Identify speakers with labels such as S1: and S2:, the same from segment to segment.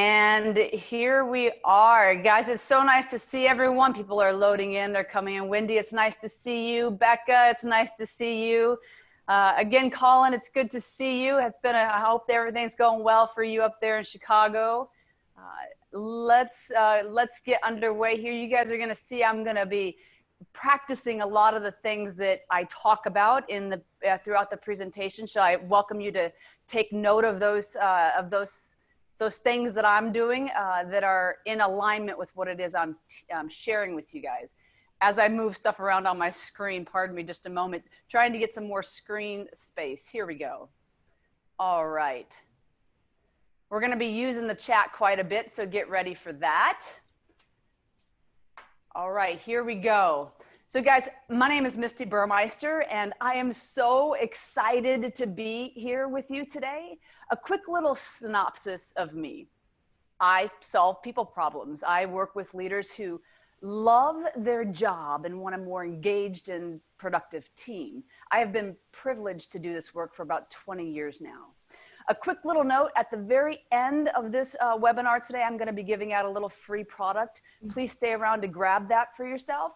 S1: And here we are. Guys, it's so nice to see everyone. People are loading in, they're coming in. Wendy, it's nice to see you. Becca, it's nice to see you. Again, Colin, it's good to see you. I hope everything's going well for you up there in Chicago. Let's get underway here. You guys are gonna see I'm gonna be practicing a lot of the things that I talk about in the throughout the presentation. So I welcome you to take note of those things that I'm doing that are in alignment with what it is I'm sharing with you guys. As I move stuff around on my screen, pardon me just a moment, trying to get some more screen space. Here we go. All right. We're going to be using the chat quite a bit, so get ready for that. All right, here we go. So guys, my name is Misti Burmeister, and I am so excited to be here with you today. A quick little synopsis of me. I solve people problems. I work with leaders who love their job and want a more engaged and productive team. I have been privileged to do this work for about 20 years now. A quick little note, at the very end of this webinar today, I'm gonna be giving out a little free product. Please stay around to grab that for yourself.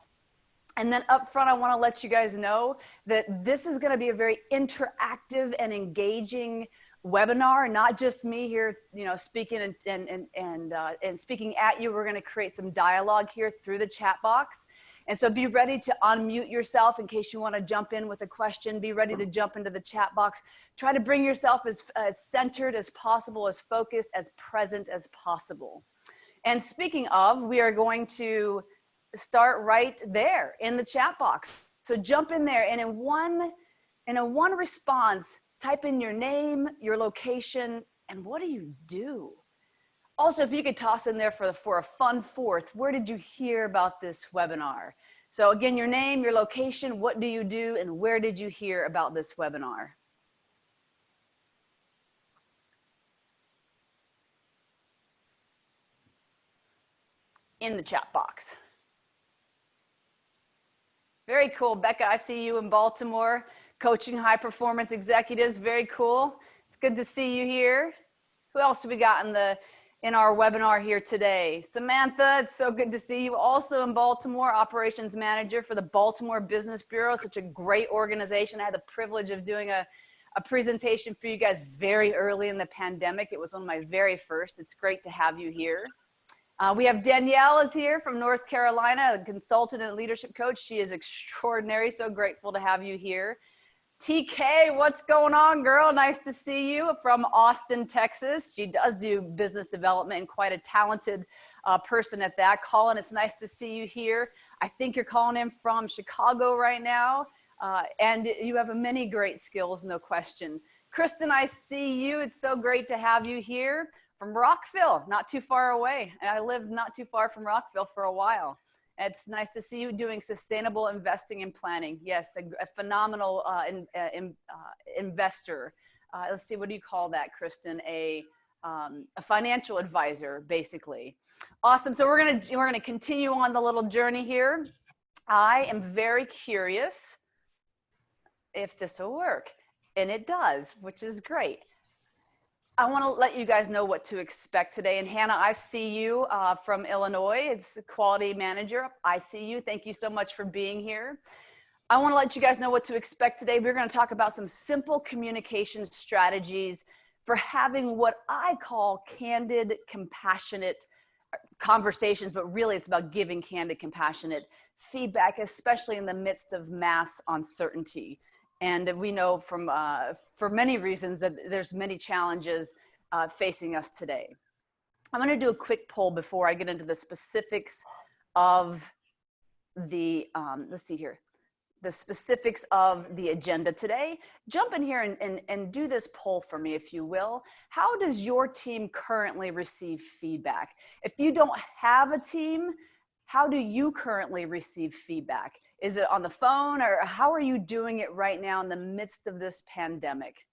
S1: And then up front, I wanna let you guys know that this is gonna be a very interactive and engaging webinar, not just me here, you know, speaking and speaking at you. We're gonna create some dialogue here through the chat box. And so be ready to unmute yourself in case you want to jump in with a question. Be ready to jump into the chat box. Try to bring yourself as centered as possible, as focused, as present as possible. And speaking of, we are going to start right there in the chat box. So jump in there, and in a one response, type in your name, your location, and what do you do? Also, if you could toss in there for a fun fourth, where did you hear about this webinar? So again, your name, your location, what do you do, and where did you hear about this webinar? In the chat box. Very cool. Becca, I see you in Baltimore, coaching high performance executives. Very cool. It's good to see you here. Who else have we got in our webinar here today? Samantha, it's so good to see you. Also in Baltimore, operations manager for the Baltimore Business Bureau, such a great organization. I had the privilege of doing a presentation for you guys very early in the pandemic. It was one of my very first. It's great to have you here. We have Danielle is here from North Carolina, a consultant and leadership coach. She is extraordinary. So grateful to have you here. TK, what's going on, girl? Nice to see you from Austin, Texas. She does do business development and quite a talented person at that. Colin, it's nice to see you here. I think you're calling in from Chicago right now, and you have many great skills, no question. Kristen, I see you. It's so great to have you here from Rockville, not too far away. I lived not too far from Rockville for a while. It's nice to see you doing sustainable investing and planning. Yes, a phenomenal investor. Let's see, what do you call that, Kristen? A financial advisor, basically. Awesome. So we're gonna continue on the little journey here. I am very curious if this will work, and it does, which is great. I want to let you guys know what to expect today. And Hannah, I see you from Illinois. It's the quality manager. I see you. Thank you so much for being here. I want to let you guys know what to expect today. We're going to talk about some simple communication strategies for having what I call candid, compassionate conversations, but really it's about giving candid, compassionate feedback, especially in the midst of mass uncertainty. And we know from, for many reasons, that there's many challenges facing us today. I'm going to do a quick poll before I get into the specifics of the, let's see here, the specifics of the agenda today. Jump in here and do this poll for me, if you will. How does your team currently receive feedback? If you don't have a team, how do you currently receive feedback? Is it on the phone, or how are you doing it right now in the midst of this pandemic?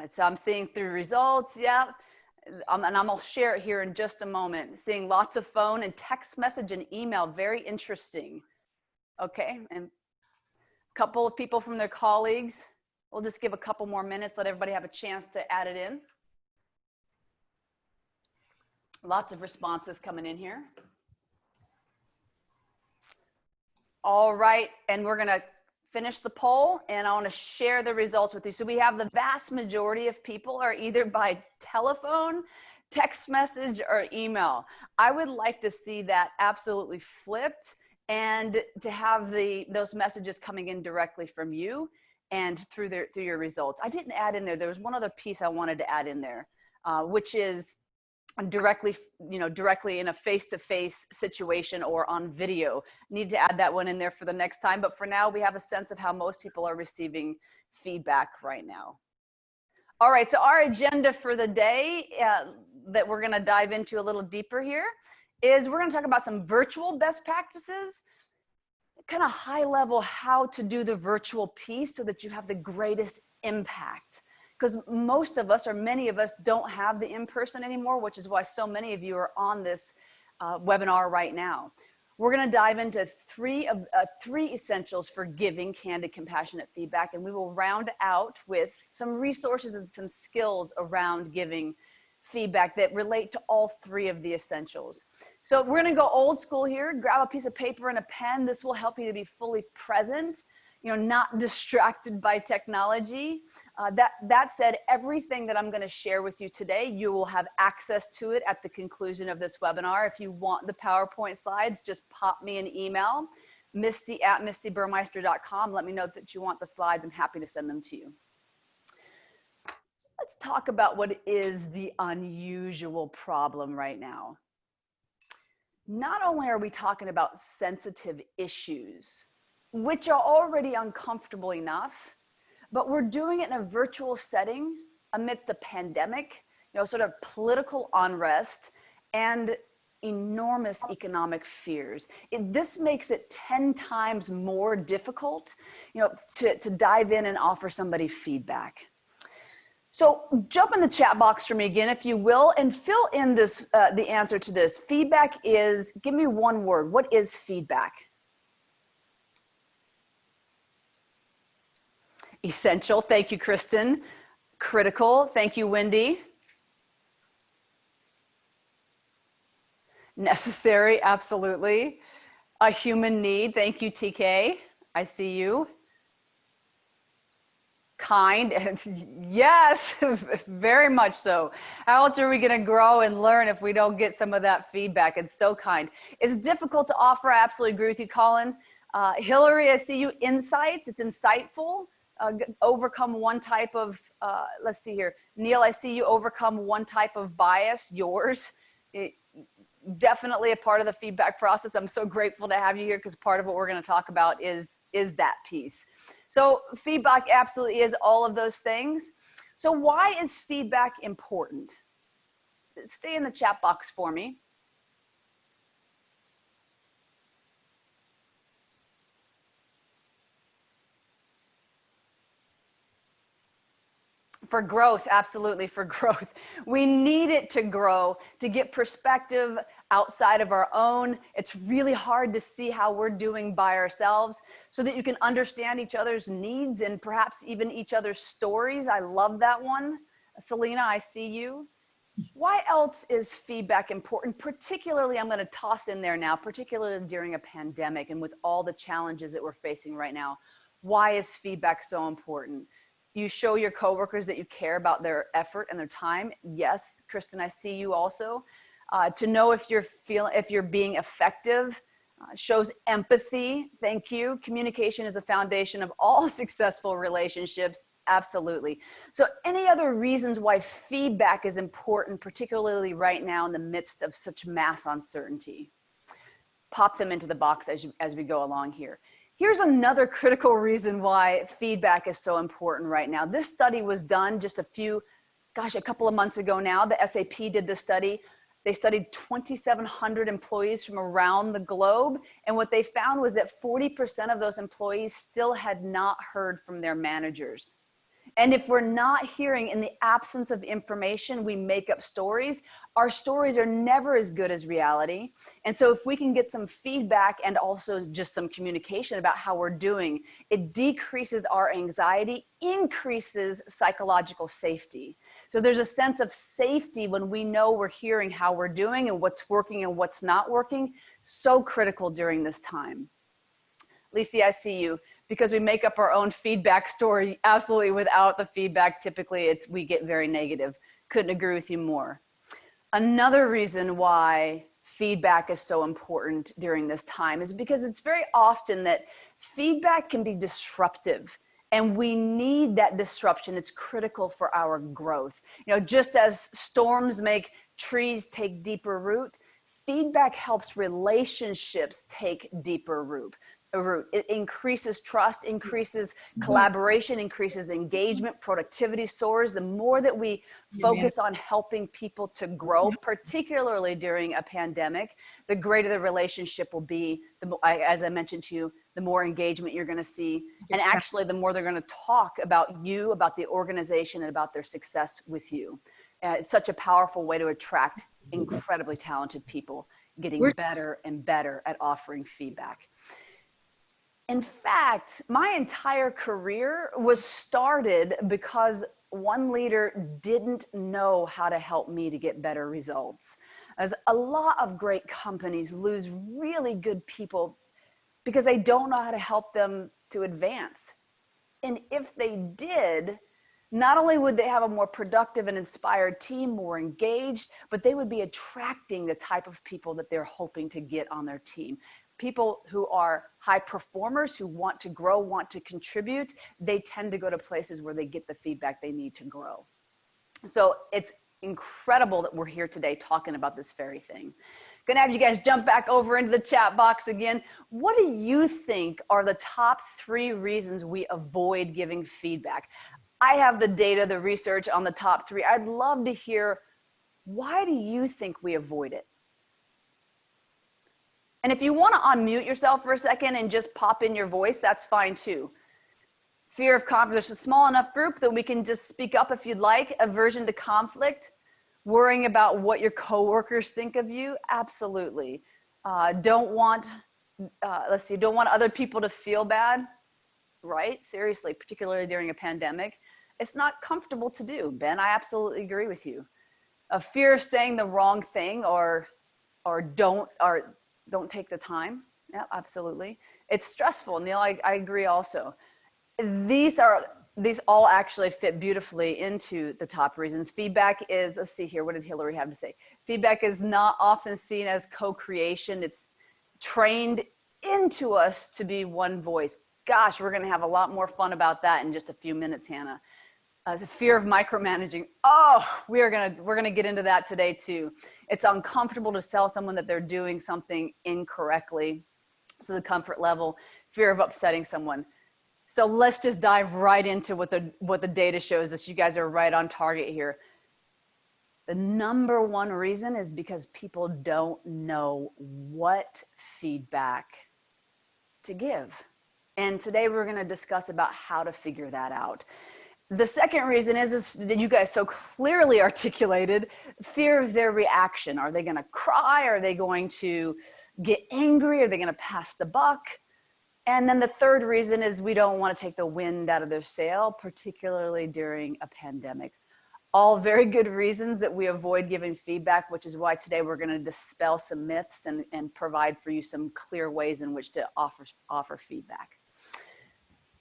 S1: So I'm seeing through results, yeah. And I'm gonna share it here in just a moment. Seeing lots of phone and text message and email, very interesting. Okay, and a couple of people from their colleagues. We'll just give a couple more minutes, let everybody have a chance to add it in. Lots of responses coming in here. All right, and we're gonna finish the poll and I wanna share the results with you. So we have the vast majority of people are either by telephone, text message, or email. I would like to see that absolutely flipped and to have those messages coming in directly from you and through your results. I didn't add in there, there was one other piece I wanted to add in there, which is directly in a face-to-face situation or on video. Need to add that one in there for the next time, but for now we have a sense of how most people are receiving feedback right now. All right, so our agenda for the day that we're gonna dive into a little deeper here is we're gonna talk about some virtual best practices, kind of high level how to do the virtual piece so that you have the greatest impact. Because most of us, or many of us, don't have the in-person anymore, which is why so many of you are on this webinar right now. We're gonna dive into three essentials for giving candid, compassionate feedback, and we will round out with some resources and some skills around giving feedback that relate to all three of the essentials. So we're gonna go old school here, grab a piece of paper and a pen. This will help you to be fully present, not distracted by technology. That said, everything that I'm gonna share with you today, you will have access to it at the conclusion of this webinar. If you want the PowerPoint slides, just pop me an email, Misti@mistiburmeister.com. Let me know that you want the slides. I'm happy to send them to you. Let's talk about what is the unusual problem right now. Not only are we talking about sensitive issues, which are already uncomfortable enough, but we're doing it in a virtual setting amidst a pandemic, sort of political unrest and enormous economic fears. This makes it 10 times more difficult, to dive in and offer somebody feedback. So jump in the chat box for me again, if you will, and fill in this, the answer to this. Feedback is, give me one word. What is feedback? Essential. Thank you, Kristen. Critical. Thank you, Wendy. Necessary. Absolutely. A human need. Thank you, TK. I see you. Kind. Yes, very much so. How else are we going to grow and learn if we don't get some of that feedback? It's so kind. It's difficult to offer. I absolutely agree with you, Colin. Hillary, I see you. Insights. It's insightful. Overcome one type of, let's see here. Neil, I see you. Overcome one type of bias, yours. Definitely a part of the feedback process. I'm so grateful to have you here because part of what we're going to talk about is that piece. So feedback absolutely is all of those things. So why is feedback important? Stay in the chat box for me. For growth, absolutely, for growth. We need it to grow, to get perspective outside of our own. It's really hard to see how we're doing by ourselves so that you can understand each other's needs and perhaps even each other's stories. I love that one. Selena, I see you. Why else is feedback important? Particularly, I'm going to toss in there now, particularly during a pandemic and with all the challenges that we're facing right now. Why is feedback so important? You show your coworkers that you care about their effort and their time. Yes, Kristen, I see you also. To know if you're being effective, shows empathy. Thank you. Communication is a foundation of all successful relationships. Absolutely. So any other reasons why feedback is important, particularly right now in the midst of such mass uncertainty? Pop them into the box as we go along here. Here's another critical reason why feedback is so important right now. This study was done just a couple of months ago now. The SAP did this study. They studied 2,700 employees from around the globe. And what they found was that 40% of those employees still had not heard from their managers. And if we're not hearing, in the absence of information, we make up stories. Our stories are never as good as reality. And so if we can get some feedback and also just some communication about how we're doing, it decreases our anxiety, increases psychological safety. So there's a sense of safety when we know we're hearing how we're doing and what's working and what's not working. So critical during this time. Lisi, I see you. Because we make up our own feedback story, absolutely. Without the feedback, typically we get very negative. Couldn't agree with you more. Another reason why feedback is so important during this time is because it's very often that feedback can be disruptive, and we need that disruption. It's critical for our growth. You know, just as storms make trees take deeper root, feedback helps relationships take deeper root. It increases trust, increases collaboration, increases engagement, productivity soars. The more that we focus on helping people to grow, particularly during a pandemic, the greater the relationship will be. As I mentioned to you, the more engagement you're going to see. And actually, the more they're going to talk about you, about the organization, and about their success with you. It's such a powerful way to attract incredibly talented people, getting better and better at offering feedback. In fact, my entire career was started because one leader didn't know how to help me to get better results. As a lot of great companies lose really good people because they don't know how to help them to advance. And if they did, not only would they have a more productive and inspired team, more engaged, but they would be attracting the type of people that they're hoping to get on their team. People who are high performers, who want to grow, want to contribute, they tend to go to places where they get the feedback they need to grow. So it's incredible that we're here today talking about this very thing. Gonna have you guys jump back over into the chat box again. What do you think are the top 3 reasons we avoid giving feedback? I have the data, the research on the top 3. I'd love to hear, why do you think we avoid it? And if you want to unmute yourself for a second and just pop in your voice, that's fine too. Fear of conflict. There's a small enough group that we can just speak up if you'd like. Aversion to conflict. Worrying about what your coworkers think of you. Absolutely. Don't want other people to feel bad. Right? Seriously, particularly during a pandemic. It's not comfortable to do. Ben, I absolutely agree with you. A fear of saying the wrong thing or don't take the time. Yeah, absolutely. It's stressful. Neil, I agree also. These all actually fit beautifully into the top reasons. Feedback is, let's see here, what did Hillary have to say? Feedback is not often seen as co-creation. It's trained into us to be one voice. Gosh, we're going to have a lot more fun about that in just a few minutes, Hannah. The fear of micromanaging. Oh, we're gonna get into that today too. It's uncomfortable to tell someone that they're doing something incorrectly. So the comfort level, fear of upsetting someone. So let's just dive right into what the data shows us. You guys are right on target here. The number 1 reason is because people don't know what feedback to give. And today we're going to discuss about how to figure that out. The second reason is that you guys so clearly articulated, fear of their reaction. Are they going to cry? Are they going to get angry? Are they going to pass the buck? And then the third reason is we don't want to take the wind out of their sail, particularly during a pandemic. All very good reasons that we avoid giving feedback, which is why today we're going to dispel some myths and provide for you some clear ways in which to offer feedback.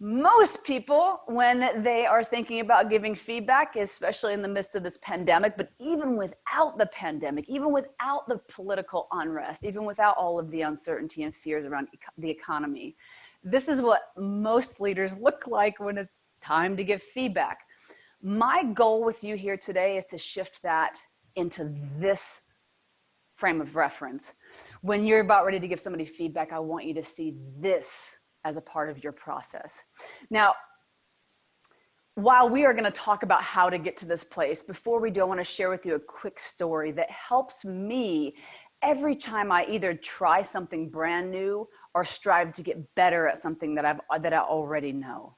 S1: Most people, when they are thinking about giving feedback, especially in the midst of this pandemic, but even without the pandemic, even without the political unrest, even without all of the uncertainty and fears around the economy, this is what most leaders look like when it's time to give feedback. My goal with you here today is to shift that into this frame of reference. When you're about ready to give somebody feedback, I want you to see this as a part of your process. Now, while we are going to talk about how to get to this place, before we do, I want to share with you a quick story that helps me every time I either try something brand new or strive to get better at something that I already know.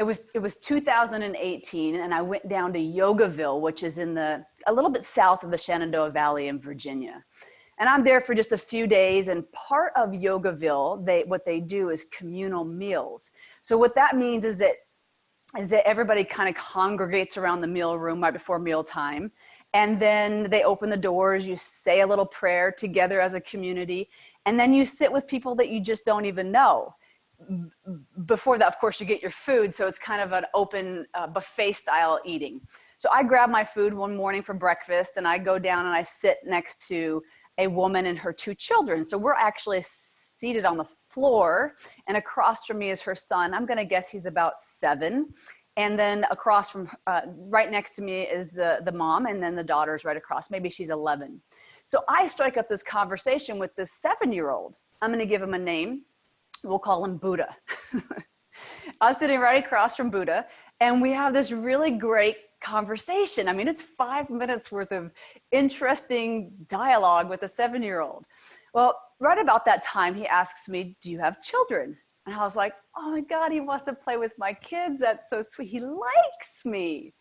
S1: it was 2018, and I went down to Yogaville, which is a little bit south of the Shenandoah Valley in Virginia. And I'm there for just a few days, and part of Yogaville, what they do is communal meals. So what that means is that everybody kind of congregates around the meal room right before mealtime. And then they open the doors, you say a little prayer together as a community, and then you sit with people that you just don't even know. Before that, of course, you get your food, so it's kind of an open buffet style eating. So I grab my food one morning for breakfast, and I go down and I sit next to a woman and her two children. So we're actually seated on the floor, and across from me is her son. I'm gonna guess he's about 7. And then across from, right next to me is the mom, and then the daughter's right across, maybe she's 11. So I strike up this conversation with this 7-year-old. I'm gonna give him a name. We'll call him Buddha. I was sitting right across from Buddha, and we have this really great conversation. I mean, it's 5 minutes worth of interesting dialogue with a 7-year-old. Well, right about that time, he asks me, "Do you have children?" And I was like, "Oh my God, he wants to play with my kids. That's so sweet. He likes me."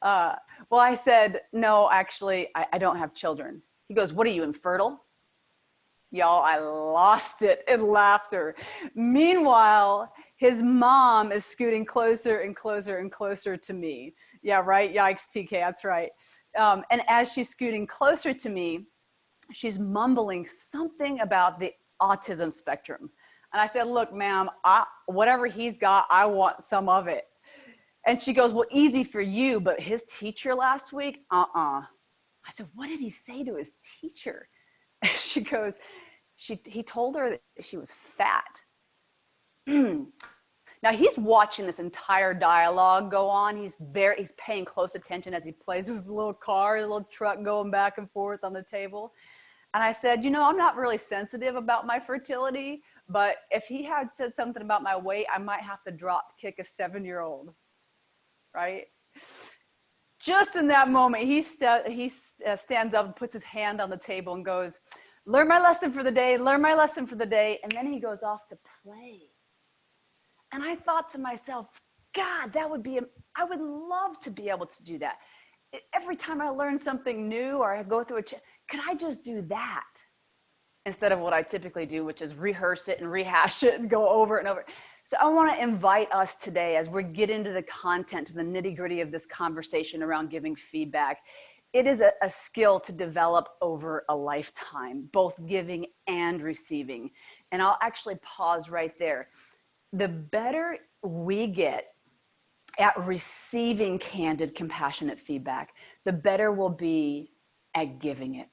S1: Well, I said, "No, actually, I don't have children." He goes, "What are you, infertile?" Y'all, I lost it in laughter. Meanwhile, his mom is scooting closer and closer and closer to me. Yeah, right? Yikes, TK, that's right. And as she's scooting closer to me, she's mumbling something about the autism spectrum. And I said, "Look, ma'am, whatever he's got, I want some of it." And she goes, "Well, easy for you, but his teacher last week, I said, "What did he say to his teacher?" And she goes, he told her that she was fat. Now he's watching this entire dialogue go on. He's paying close attention as he plays his little car, his little truck going back and forth on the table. And I said, "You know, I'm not really sensitive about my fertility, but if he had said something about my weight, I might have to drop kick a 7-year-old, right?" Just in that moment, he stands up and puts his hand on the table and goes, "Learn my lesson for the day, learn my lesson for the day." And then he goes off to play. And I thought to myself, God, I would love to be able to do that. Every time I learn something new or I go through could I just do that? Instead of what I typically do, which is rehearse it and rehash it and go over it and over. So I want to invite us today, as we get into the content, to the nitty gritty of this conversation around giving feedback. It is a skill to develop over a lifetime, both giving and receiving. And I'll actually pause right there. The better we get at receiving candid, compassionate feedback, the better we'll be at giving it.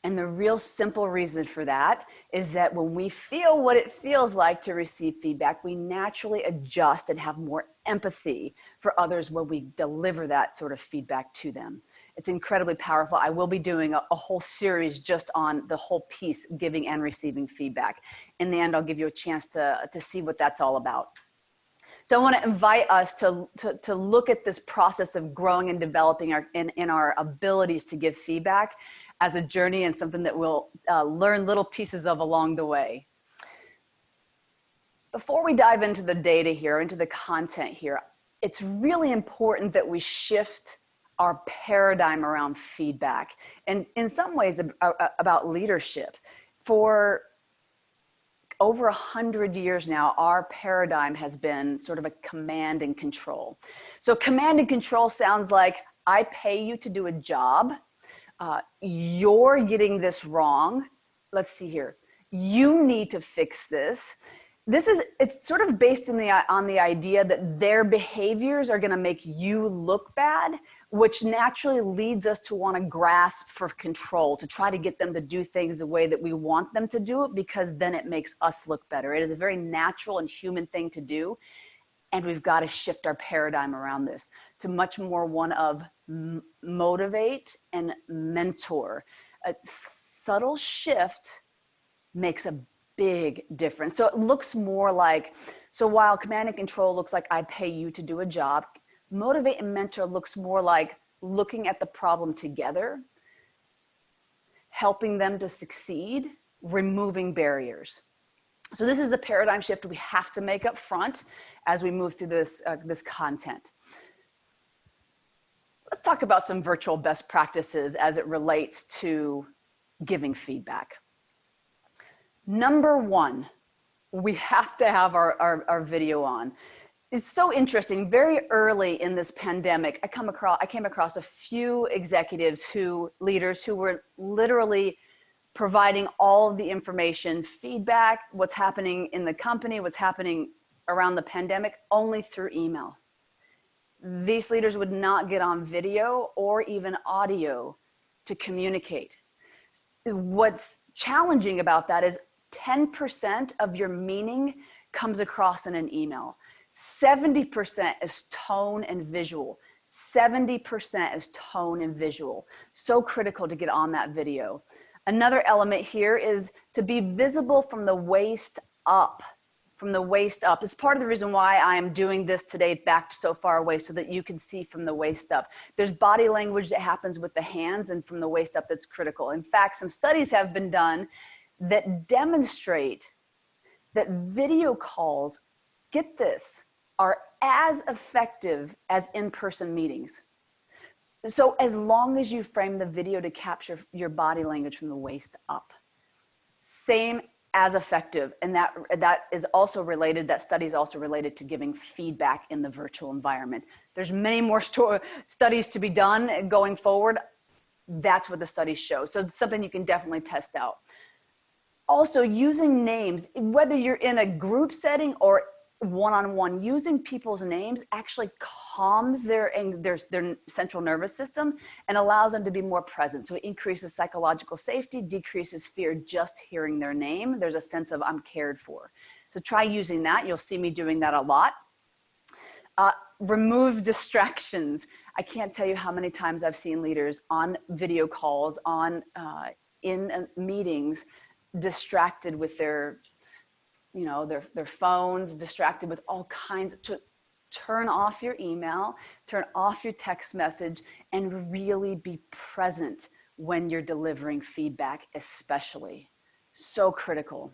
S1: And the real simple reason for that is that when we feel what it feels like to receive feedback, we naturally adjust and have more empathy for others when we deliver that sort of feedback to them. It's incredibly powerful. I will be doing a whole series just on the whole piece, giving and receiving feedback. In the end, I'll give you a chance to see what that's all about. So I want to invite us to look at this process of growing and developing in our abilities to give feedback as a journey, and something that we'll learn little pieces of along the way. Before we dive into the data here, into the content here, it's really important that we shift our paradigm around feedback, and in some ways about leadership. For over 100 years now, our paradigm has been sort of a command and control. So command and control sounds like, I pay you to do a job. You're getting this wrong. Let's see here. You need to fix this. It's sort of based on the idea that their behaviors are going to make you look bad, which naturally leads us to want to grasp for control, to try to get them to do things the way that we want them to do it, because then it makes us look better. It is a very natural and human thing to do. And we've got to shift our paradigm around this to much more one of motivate and mentor. A subtle shift makes a big difference. So it looks more like, so while command and control looks like I pay you to do a job, motivate and mentor looks more like looking at the problem together, helping them to succeed, removing barriers. So this is a paradigm shift we have to make up front as we move through this, this content. Let's talk about some virtual best practices as it relates to giving feedback. Number one, we have to have our video on. It's so interesting. Very early in this pandemic, I came across a few executives leaders who were literally providing all of the information, feedback, what's happening in the company, what's happening around the pandemic, only through email. These leaders would not get on video or even audio to communicate. What's challenging about that is 10% of your meaning comes across in an email. 70% is tone and visual. 70% is tone and visual. So critical to get on that video. Another element here is to be visible from the waist up. From the waist up. It's part of the reason why I am doing this today back so far away, so that you can see from the waist up. There's body language that happens with the hands and from the waist up that's critical. In fact, some studies have been done that demonstrate that video calls, get this, are as effective as in-person meetings. So as long as you frame the video to capture your body language from the waist up, same as effective. And that is also related, that study is also related to giving feedback in the virtual environment. There's many more studies to be done going forward. That's what the studies show. So it's something you can definitely test out. Also, using names, whether you're in a group setting or one-on-one, using people's names actually calms their central nervous system and allows them to be more present. So it increases psychological safety, decreases fear just hearing their name. There's a sense of I'm cared for. So try using that. You'll see me doing that a lot. Remove distractions. I can't tell you how many times I've seen leaders on video calls, in meetings, distracted with their phones, distracted with all kinds. To turn off your email, turn off your text message, and really be present when you're delivering feedback, especially. So critical.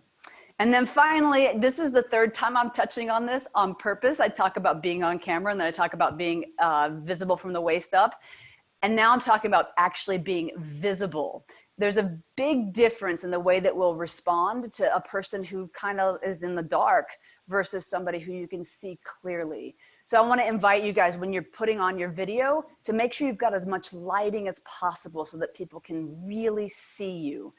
S1: And then finally, this is the third time I'm touching on this on purpose. I talk about being on camera, and then I talk about being visible from the waist up. And now I'm talking about actually being visible. There's a big difference in the way that we'll respond to a person who kind of is in the dark versus somebody who you can see clearly. So I want to invite you guys, when you're putting on your video, to make sure you've got as much lighting as possible so that people can really see you.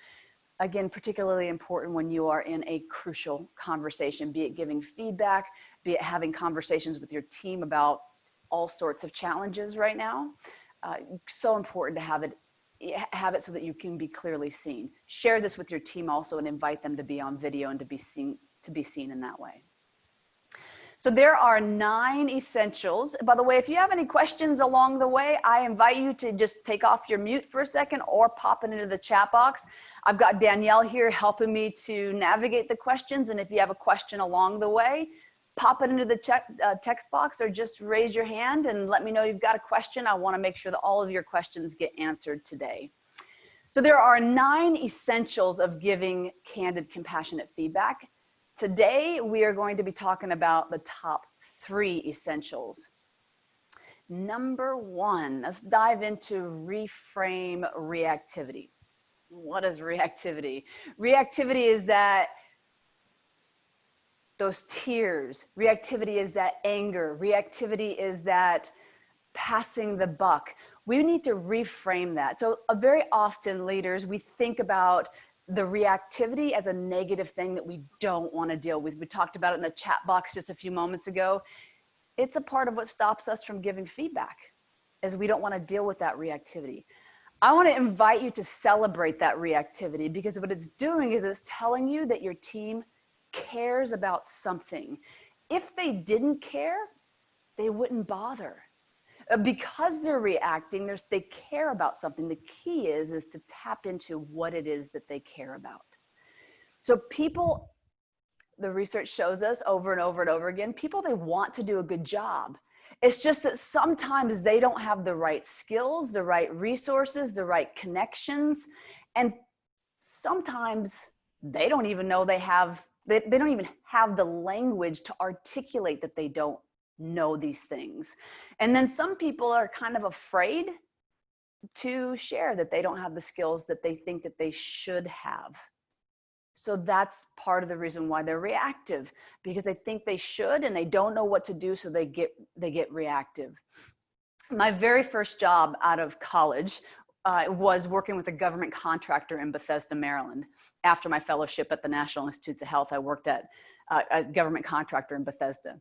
S1: Again, particularly important when you are in a crucial conversation, be it giving feedback, be it having conversations with your team about all sorts of challenges right now. So important to have it so that you can be clearly seen. Share this with your team also and invite them to be on video and to be seen in that way. So there are 9 essentials. By the way, if you have any questions along the way, I invite you to just take off your mute for a second or pop it into the chat box. I've got Danielle here helping me to navigate the questions. And if you have a question along the way, pop it into the text box or just raise your hand and let me know you've got a question. I want to make sure that all of your questions get answered today. So there are 9 essentials of giving candid, compassionate feedback. Today, we are going to be talking about the top 3 essentials. Number 1, let's dive into reframe reactivity. What is reactivity? Reactivity is that those tears. Reactivity is that anger. Reactivity is that passing the buck. We need to reframe that. So very often, leaders, we think about the reactivity as a negative thing that we don't want to deal with. We talked about it in the chat box just a few moments ago. It's a part of what stops us from giving feedback, is we don't want to deal with that reactivity. I want to invite you to celebrate that reactivity, because what it's doing is it's telling you that your team cares about something. If they didn't care, they wouldn't bother. Because they're reacting, they care about something. The key is to tap into what it is that they care about. So people, the research shows us over and over and over again, people, they want to do a good job. It's just that sometimes they don't have the right skills, the right resources, the right connections. And sometimes they don't even know they have they don't even have the language to articulate that they don't know these things. And then some people are kind of afraid to share that they don't have the skills that they think that they should have. So that's part of the reason why they're reactive, because they think they should and they don't know what to do, so they get reactive. My very first job out of college was working with a government contractor in Bethesda, Maryland. After my fellowship at the National Institutes of Health, I worked at a government contractor in Bethesda.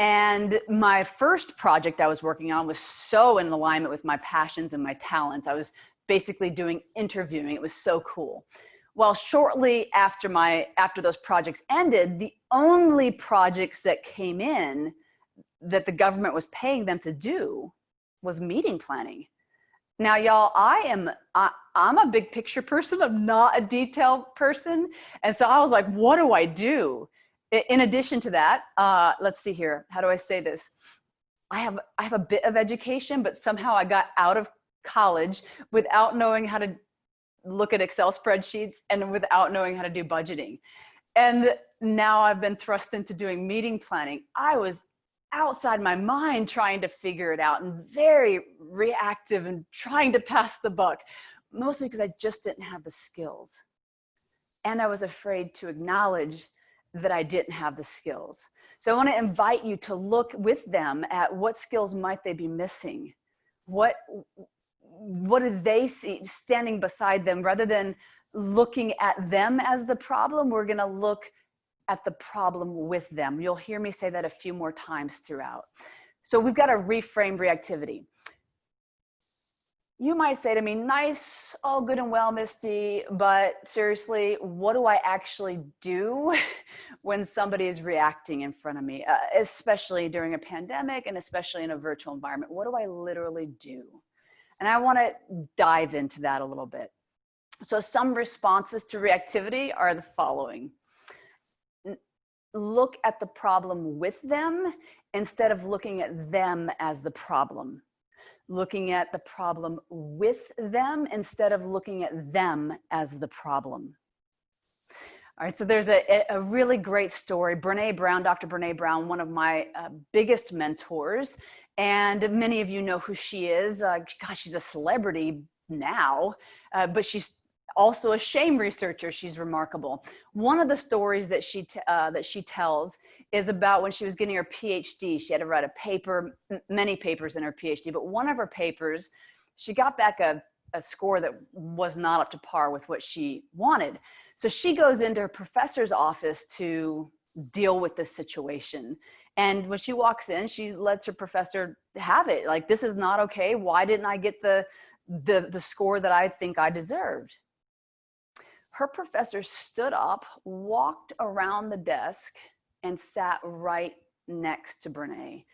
S1: And my first project I was working on was so in alignment with my passions and my talents. I was basically doing interviewing. It was so cool. Well, shortly after those projects ended, the only projects that came in that the government was paying them to do was meeting planning. Now, y'all, I'm a big picture person. I'm not a detail person. And so I was like, what do I do? In addition to that, let's see here. How do I say this? I have a bit of education, but somehow I got out of college without knowing how to look at Excel spreadsheets and without knowing how to do budgeting. And now I've been thrust into doing meeting planning. I was outside my mind trying to figure it out and very reactive and trying to pass the buck, mostly because I just didn't have the skills. And I was afraid to acknowledge that I didn't have the skills. So I want to invite you to look with them at what skills might they be missing. What do they see standing beside them? Rather than looking at them as the problem, we're going to look at the problem with them. You'll hear me say that a few more times throughout. So we've got to reframe reactivity. You might say to me, nice, all good and well, Misty, but seriously, what do I actually do when somebody is reacting in front of me, especially during a pandemic and especially in a virtual environment? What do I literally do? And I want to dive into that a little bit. So some responses to reactivity are the following. Look at the problem with them instead of looking at them as the problem. Looking at the problem with them instead of looking at them as the problem. All right, so there's a really great story. Brene Brown, Dr. Brene Brown, one of my biggest mentors, and many of you know who she is. Gosh, she's a celebrity now, but she's also a shame researcher. She's remarkable. One of the stories that she tells is about when she was getting her PhD. She had to write a paper, many papers in her PhD, but one of her papers, she got back a score that was not up to par with what she wanted. So she goes into her professor's office to deal with this situation. And when she walks in, she lets her professor have it. Like, this is not okay. Why didn't I get the score that I think I deserved? Her professor stood up, walked around the desk, and sat right next to Brene.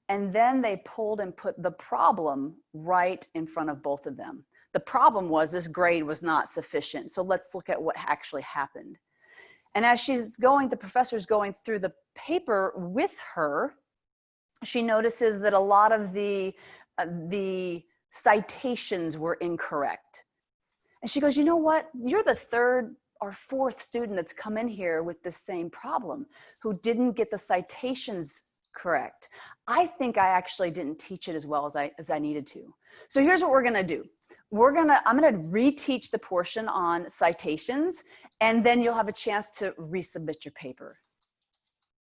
S1: And then they pulled and put the problem right in front of both of them. The problem was this grade was not sufficient. So let's look at what actually happened. And as the professor's going through the paper with her, she notices that a lot of the citations were incorrect. And she goes, you know what? You're the third or fourth student that's come in here with the same problem who didn't get the citations correct. I think I actually didn't teach it as well as I needed to. So here's what we're going to do. I'm going to reteach the portion on citations, and then you'll have a chance to resubmit your paper.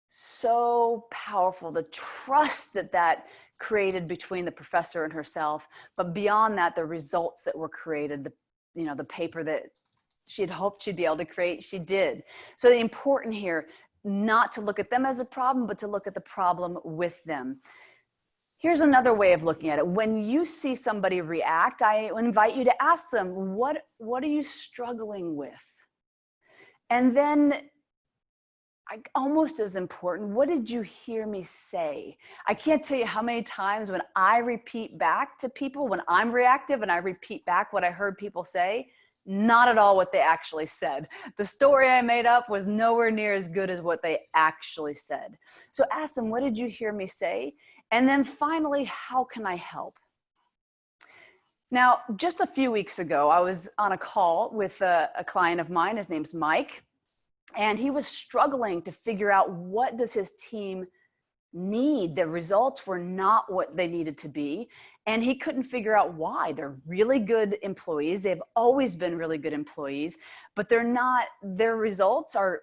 S1: So powerful, the trust that created between the professor and herself, but beyond that, the results that were created, the paper that she had hoped she'd be able to create, she did. So the important here, not to look at them as a problem, but to look at the problem with them. Here's another way of looking at it. When you see somebody react, I invite you to ask them, what are you struggling with? And then, almost as important, what did you hear me say? I can't tell you how many times when I repeat back to people, when I'm reactive and I repeat back what I heard people say, not at all what they actually said. The story I made up was nowhere near as good as what they actually said. So ask them, what did you hear me say? And then finally, how can I help? Now, just a few weeks ago, I was on a call with a client of mine. His name's Mike. And he was struggling to figure out, what does his team need? The results were not what they needed to be. And he couldn't figure out why. They're really good employees. They've always been really good employees, but their results are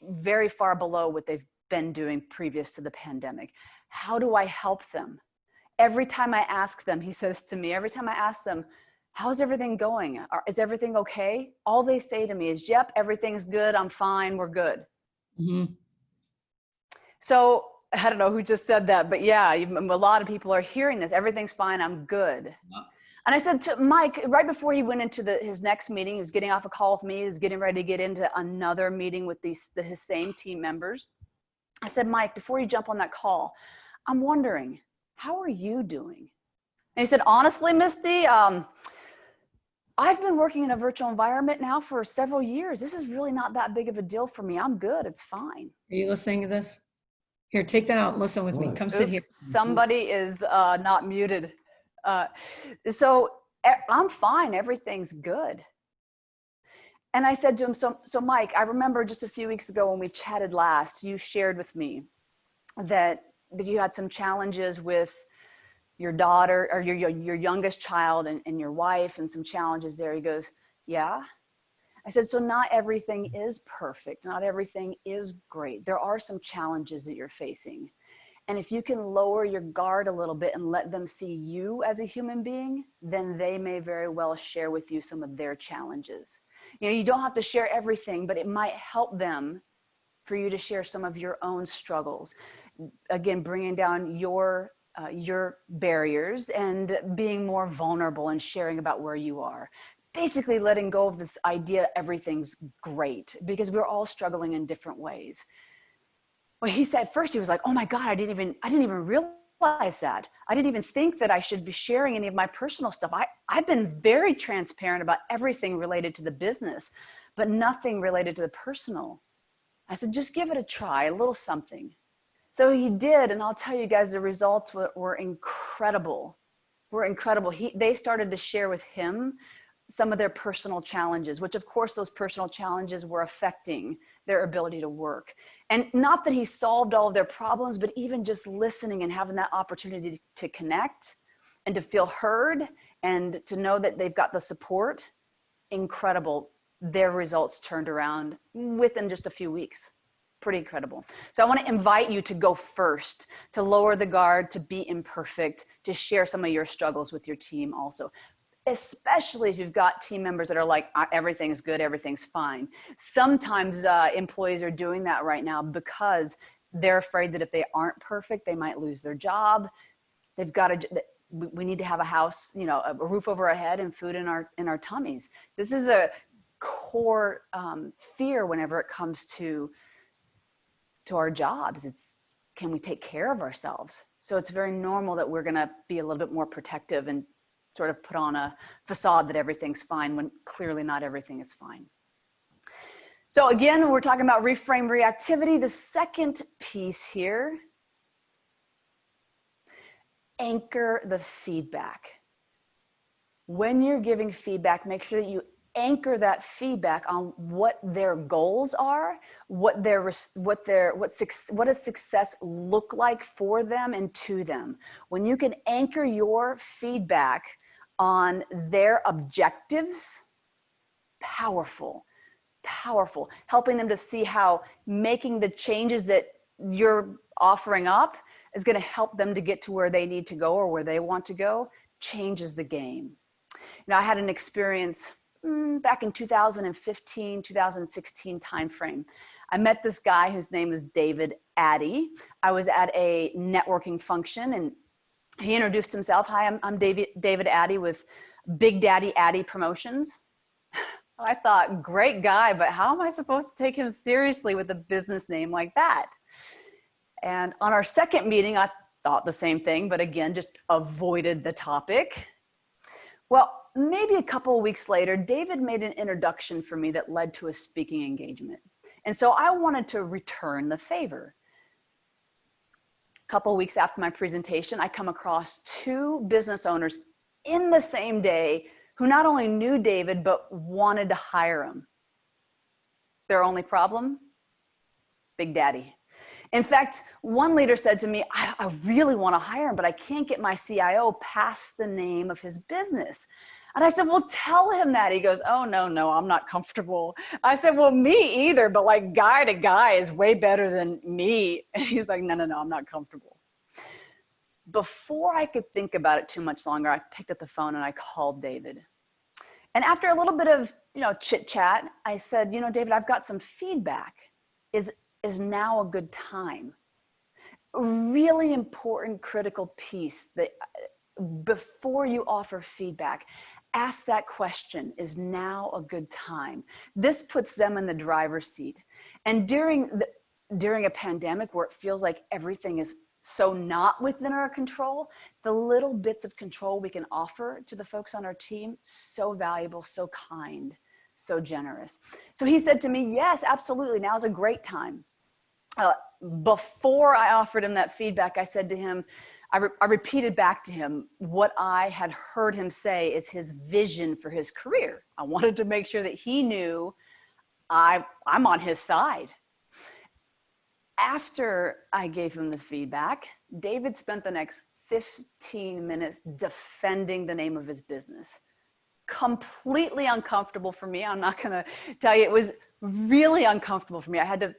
S1: very far below what they've been doing previous to the pandemic. How do I help them? Every time I ask them, he says to me, every time I ask them, how's everything going? Is everything okay? All they say to me is, yep, everything's good. I'm fine. We're good.
S2: Mm-hmm.
S1: So I don't know who just said that, but yeah, a lot of people are hearing this. Everything's fine. I'm good. And I said to Mike, right before he went into his next meeting, he was getting off a call with me. He was getting ready to get into another meeting with his same team members. I said, Mike, before you jump on that call, I'm wondering, how are you doing? And he said, honestly, Misty, I've been working in a virtual environment now for several years. This is really not that big of a deal for me. I'm good. It's fine.
S2: Are you listening to this? Here, take that out and listen with me. Come sit here.
S1: Somebody is not muted. So I'm fine. Everything's good. And I said to him, so Mike, I remember just a few weeks ago when we chatted last, you shared with me that you had some challenges with your daughter or your youngest child and your wife, and some challenges there. He goes, yeah. I said, so not everything is perfect. Not everything is great. There are some challenges that you're facing. And if you can lower your guard a little bit and let them see you as a human being, then they may very well share with you some of their challenges. You know, you don't have to share everything, but it might help them for you to share some of your own struggles. Again, bringing down your barriers and being more vulnerable and sharing about where you are. Basically letting go of this idea everything's great, because we're all struggling in different ways. Well, he said first, he was like, oh my God, I didn't even realize that. I didn't even think that I should be sharing any of my personal stuff. I've been very transparent about everything related to the business, but nothing related to the personal. I said, just give it a try, a little something. So he did, and I'll tell you guys, the results were incredible. They started to share with him some of their personal challenges, which of course those personal challenges were affecting their ability to work. And not that he solved all of their problems, but even just listening and having that opportunity to connect and to feel heard and to know that they've got the support, incredible. Their results turned around within just a few weeks. Pretty incredible. So I want to invite you to go first, to lower the guard, to be imperfect, to share some of your struggles with your team also. Especially if you've got team members that are like, everything's good, everything's fine. Sometimes employees are doing that right now because they're afraid that if they aren't perfect, they might lose their job. They've got to, we need to have a house, you know, a roof over our head and food in our tummies. This is a core fear whenever it comes to our jobs. It's, can we take care of ourselves? So it's very normal that we're going to be a little bit more protective and sort of put on a facade that everything's fine when clearly not everything is fine. So again, we're talking about reframe reactivity. The second piece here, anchor the feedback. When you're giving feedback, make sure that you anchor that feedback on what their goals are, what does success look like for them and to them. When you can anchor your feedback on their objectives, powerful, helping them to see how making the changes that you're offering up is going to help them to get to where they need to go or where they want to go, changes the game. Now, I had an experience back in 2015, 2016 timeframe. I met this guy whose name was David Addy. I was at a networking function and he introduced himself. Hi, I'm David Addy with Big Daddy Addy Promotions. I thought, great guy, but how am I supposed to take him seriously with a business name like that? And on our second meeting, I thought the same thing, but again, just avoided the topic. Well, maybe a couple of weeks later, David made an introduction for me that led to a speaking engagement. And so I wanted to return the favor. A couple of weeks after my presentation, I come across two business owners in the same day who not only knew David, but wanted to hire him. Their only problem? Big Daddy. In fact, one leader said to me, I really want to hire him, but I can't get my CIO past the name of his business. And I said, well, tell him that. He goes, oh, no, I'm not comfortable. I said, well, me either, but like guy to guy is way better than me. And he's like, no, I'm not comfortable. Before I could think about it too much longer, I picked up the phone and I called David. And after a little bit of, chit chat, I said, David, I've got some feedback. Is now a good time? A really important, critical piece that before you offer feedback, ask that question, is now a good time? This puts them in the driver's seat. And during a pandemic where it feels like everything is so not within our control, the little bits of control we can offer to the folks on our team, so valuable, so kind, so generous. So he said to me, yes, absolutely, now's a great time. Before I offered him that feedback, I said to him, I repeated back to him what I had heard him say is his vision for his career. I wanted to make sure that he knew I'm on his side. After I gave him the feedback, David spent the next 15 minutes defending the name of his business. Completely uncomfortable for me. I'm not going to tell you, it was really uncomfortable for me. I had to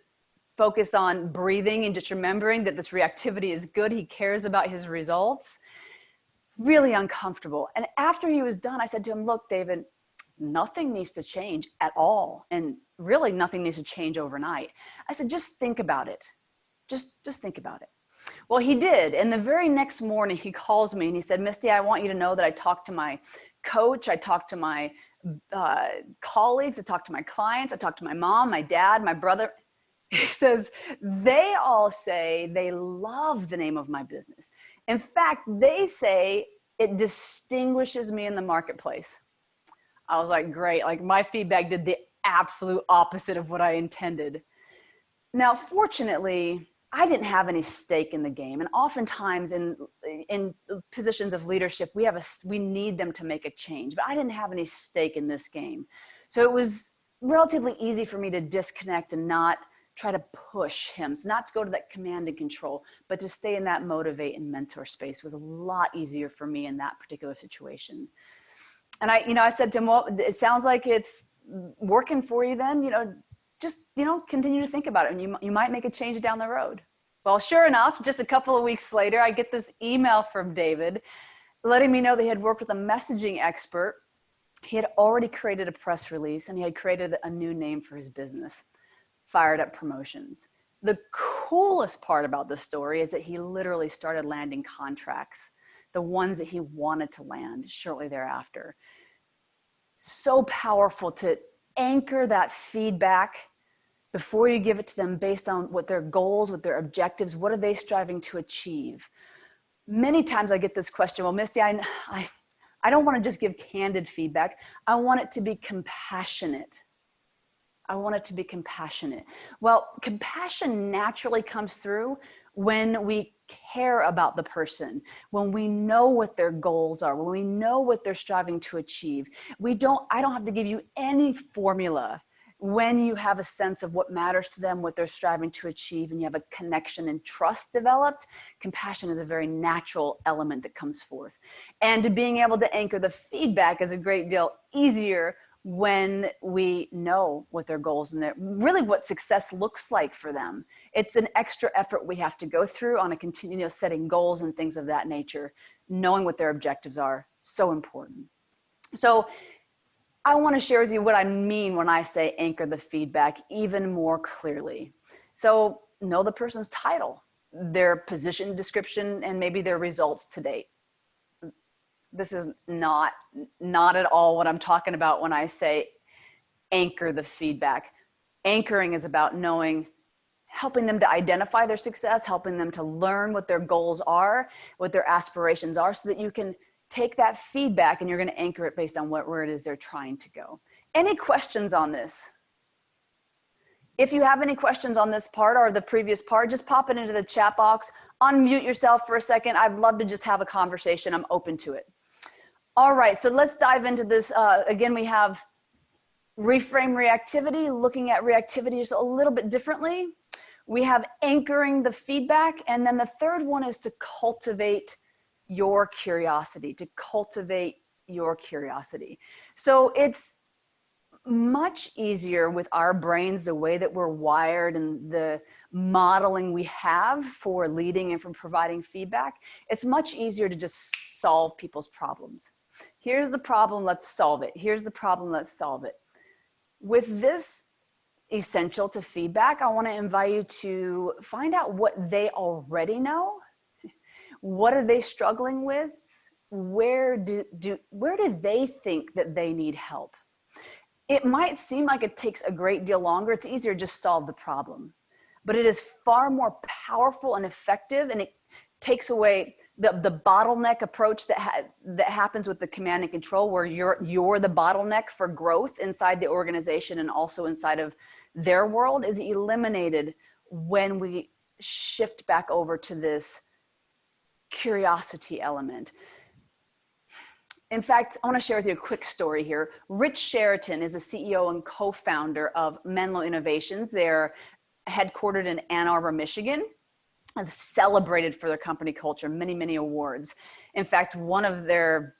S1: focus on breathing and just remembering that this reactivity is good. He cares about his results. Really uncomfortable. And after he was done, I said to him, look, David, nothing needs to change at all. And really nothing needs to change overnight. I said, just think about it. Just think about it. Well, he did. And the very next morning he calls me and he said, Misti, I want you to know that I talked to my coach. I talked to my colleagues. I talked to my clients. I talked to my mom, my dad, my brother. He says, they all say they love the name of my business. In fact, they say it distinguishes me in the marketplace. I was like, great. Like my feedback did the absolute opposite of what I intended. Now, fortunately, I didn't have any stake in the game. And oftentimes in positions of leadership, we need them to make a change, but I didn't have any stake in this game. So it was relatively easy for me to disconnect and not try to push him. So not to go to that command and control, but to stay in that motivate and mentor space was a lot easier for me in that particular situation. And I said to him, well, it sounds like it's working for you then, just, continue to think about it and you might make a change down the road. Well, sure enough, just a couple of weeks later, I get this email from David letting me know they had worked with a messaging expert. He had already created a press release and he had created a new name for his business. Fired Up Promotions. The coolest part about this story is that he literally started landing contracts, the ones that he wanted to land shortly thereafter. So powerful to anchor that feedback before you give it to them based on what their goals, what their objectives, what are they striving to achieve? Many times I get this question, well, Misti, I don't want to just give candid feedback. I want it to be compassionate. I want it to be compassionate. Well, compassion naturally comes through when we care about the person, when we know what their goals are, when we know what they're striving to achieve. I don't have to give you any formula when you have a sense of what matters to them, what they're striving to achieve, and you have a connection and trust developed. Compassion is a very natural element that comes forth. And being able to anchor the feedback is a great deal easier when we know what their goals and really what success looks like for them. It's an extra effort we have to go through on a continuous setting goals and things of that nature, knowing what their objectives are, so important. So I want to share with you what I mean when I say anchor the feedback even more clearly. So know the person's title, their position description, and maybe their results to date. This is not at all what I'm talking about when I say anchor the feedback. Anchoring is about helping them to identify their success, helping them to learn what their goals are, what their aspirations are, so that you can take that feedback and you're going to anchor it based on where it is they're trying to go. Any questions on this? If you have any questions on this part or the previous part, just pop it into the chat box, unmute yourself for a second. I'd love to just have a conversation. I'm open to it. All right, so let's dive into this. Again, we have reframe reactivity, looking at reactivity just a little bit differently. We have anchoring the feedback. And then the third one is to cultivate your curiosity, So it's much easier with our brains, the way that we're wired and the modeling we have for leading and for providing feedback. It's much easier to just solve people's problems. Here's the problem, let's solve it. Here's the problem, let's solve it. With this essential to feedback, I want to invite you to find out what they already know. What are they struggling with? Where do they think that they need help? It might seem like it takes a great deal longer. It's easier to just solve the problem, but it is far more powerful and effective, and it takes away the bottleneck approach that happens with the command and control, where you're the bottleneck for growth inside the organization and also inside of their world, is eliminated when we shift back over to this curiosity element. In fact, I want to share with you a quick story here. Rich Sheraton is the CEO and co-founder of Menlo Innovations. They're headquartered in Ann Arbor, Michigan, and celebrated for their company culture, many, many awards. In fact, one of the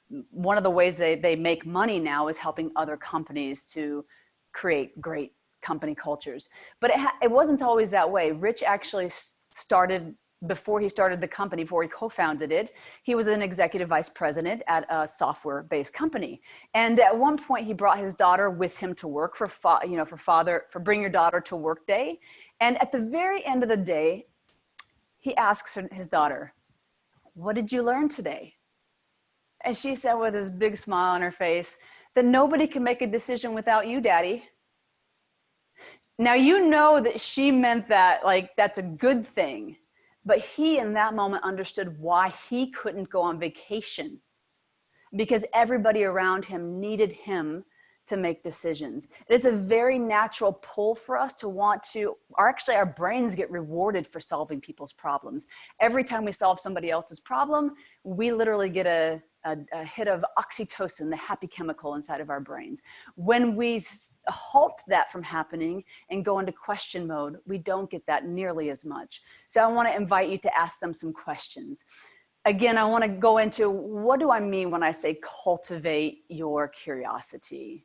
S1: ways they make money now is helping other companies to create great company cultures. But it wasn't always that way. Rich actually started, before he started the company, before he co-founded it, he was an executive vice president at a software-based company. And at one point, he brought his daughter with him to work for Bring Your Daughter to Work Day. And at the very end of the day, he asks his daughter, "What did you learn today?" And she said with this big smile on her face, "That nobody can make a decision without you, Daddy." Now, you know that she meant that like that's a good thing. But he, in that moment, understood why he couldn't go on vacation, because everybody around him needed him to make decisions. It's a very natural pull for us to want to, or actually our brains get rewarded for solving people's problems. Every time we solve somebody else's problem, we literally get a hit of oxytocin, the happy chemical inside of our brains. When we halt that from happening and go into question mode, we don't get that nearly as much. So I want to invite you to ask them some questions. Again, I want to go into, what do I mean when I say cultivate your curiosity?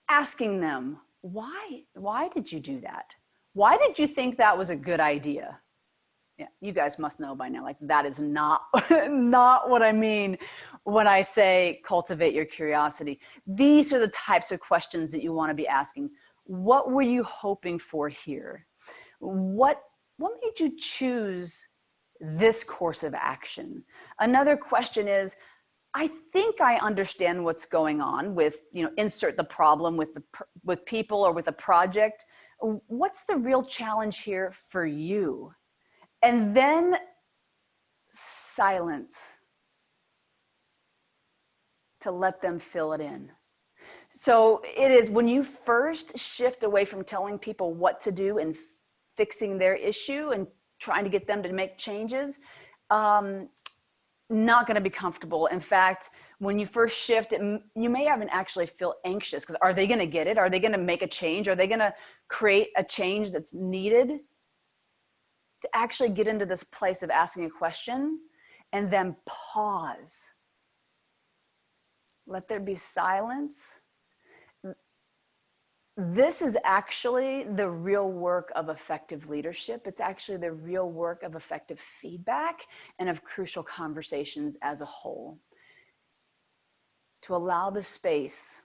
S1: Asking them, why did you do that? Why did you think that was a good idea? Yeah, you guys must know by now, like that is not, not what I mean when I say cultivate your curiosity. These are the types of questions that you want to be asking. What were you hoping for here? What made you choose this course of action? Another question is, I think I understand what's going on with, insert the problem with people or with a project. What's the real challenge here for you? And then silence to let them fill it in. So it is when you first shift away from telling people what to do and fixing their issue and trying to get them to make changes, not going to be comfortable. In fact, when you first shift, you may even actually feel anxious, because are they going to get it? Are they going to make a change? Are they going to create a change that's needed? To actually get into this place of asking a question and then pause. Let there be silence. This is actually the real work of effective leadership. It's actually the real work of effective feedback and of crucial conversations as a whole. To allow the space,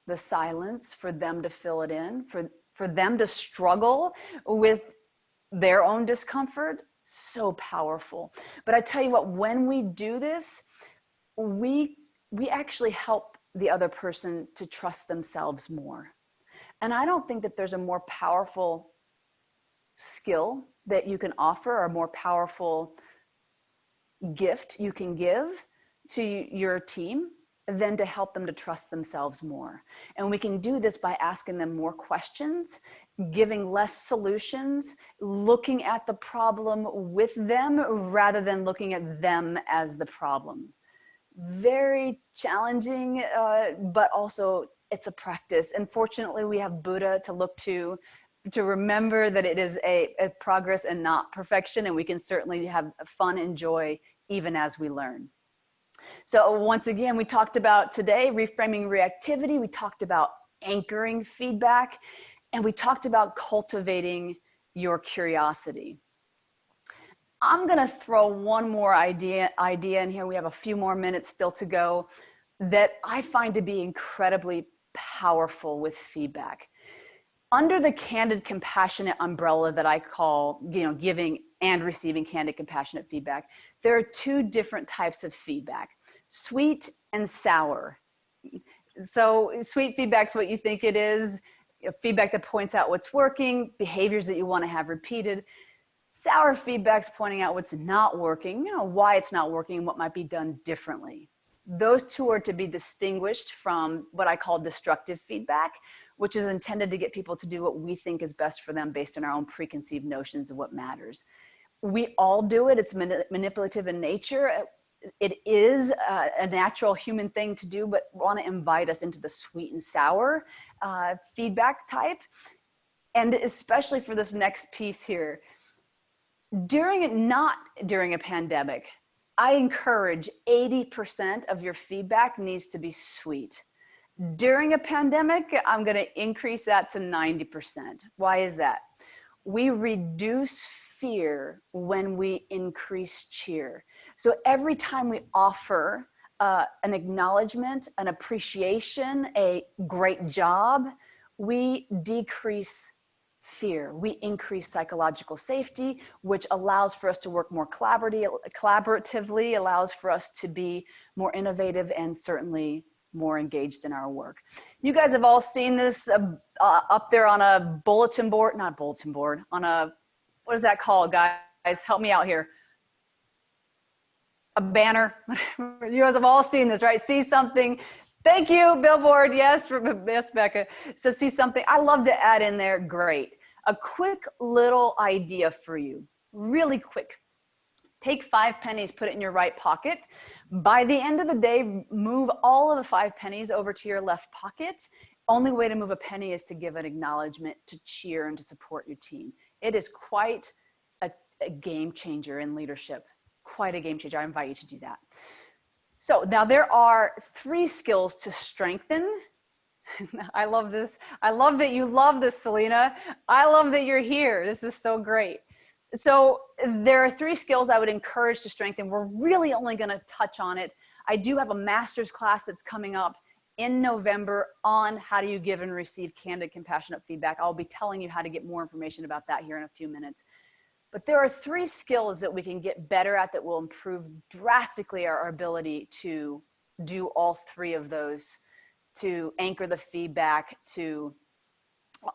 S1: the silence, for them to fill it in, for them to struggle with their own discomfort, so powerful. But I tell you what, when we do this, we actually help the other person to trust themselves more. And I don't think that there's a more powerful skill that you can offer, or a more powerful gift you can give to your team than to help them to trust themselves more. And we can do this by asking them more questions, giving less solutions, looking at the problem with them rather than looking at them as the problem. Very challenging, but also it's a practice. And fortunately, we have Buddha to look to remember that it is a progress and not perfection. And we can certainly have fun and joy even as we learn. So once again, we talked about today, reframing reactivity. We talked about anchoring feedback, and we talked about cultivating your curiosity. I'm gonna throw one more idea in here. We have a few more minutes still to go that I find to be incredibly powerful with feedback. Under the candid, compassionate umbrella that I call, giving and receiving candid, compassionate feedback, there are two different types of feedback, sweet and sour. So sweet feedback's what you think it is, feedback that points out what's working, behaviors that you want to have repeated. Sour feedback's pointing out what's not working, why it's not working, and what might be done differently. Those two are to be distinguished from what I call destructive feedback, which is intended to get people to do what we think is best for them based on our own preconceived notions of what matters. We all do it. It's manipulative in nature. It is a natural human thing to do, but want to invite us into the sweet and sour feedback type. And especially for this next piece here, not during a pandemic, I encourage 80% of your feedback needs to be sweet. During a pandemic, I'm going to increase that to 90%. Why is that? We reduce fear when we increase cheer. So every time we offer an acknowledgement, an appreciation, a great job, we decrease fear. We increase psychological safety, which allows for us to work more collaboratively, allows for us to be more innovative and certainly more engaged in our work. You guys have all seen this up there on a bulletin board, not bulletin board, on a, what is that called, guys? Help me out here. A banner. You guys have all seen this, right? See something. Thank you, billboard. Yes, Becca. So see something. I love to add in there. Great. A quick little idea for you. Really quick. Take 5 pennies, put it in your right pocket. By the end of the day, move all of the 5 pennies over to your left pocket. Only way to move a penny is to give an acknowledgement, to cheer, and to support your team. It is quite a game changer in leadership. Quite a game changer. I invite you to do that. So now there are 3 skills to strengthen. I love this. I love that you love this, Selena. I love that you're here. This is so great. So there are 3 skills I would encourage to strengthen. We're really only going to touch on it. I do have a master's class that's coming up in November on how do you give and receive candid, compassionate feedback. I'll be telling you how to get more information about that here in a few minutes. But there are 3 skills that we can get better at that will improve drastically our ability to do all 3 of those, to anchor the feedback, to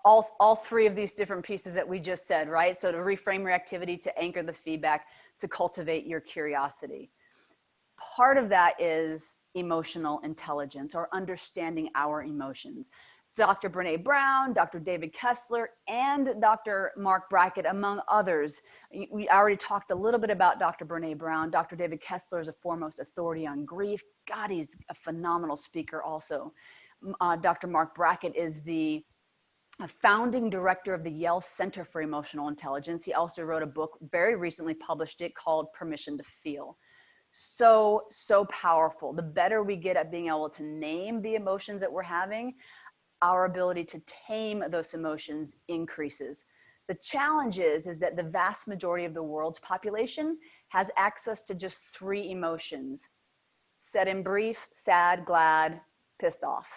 S1: all 3 of these different pieces that we just said, right? So to reframe reactivity, to anchor the feedback, to cultivate your curiosity. Part of that is emotional intelligence, or understanding our emotions. Dr. Brene Brown, Dr. David Kessler, and Dr. Mark Brackett, among others. We already talked a little bit about Dr. Brene Brown. Dr. David Kessler is a foremost authority on grief. God, he's a phenomenal speaker also. Dr. Mark Brackett is the founding director of the Yale Center for Emotional Intelligence. He also wrote a book, very recently published it, called Permission to Feel. So powerful. The better we get at being able to name the emotions that we're having, our ability to tame those emotions increases. The challenge is that the vast majority of the world's population has access to just 3 emotions. Said in brief: sad, glad, pissed off.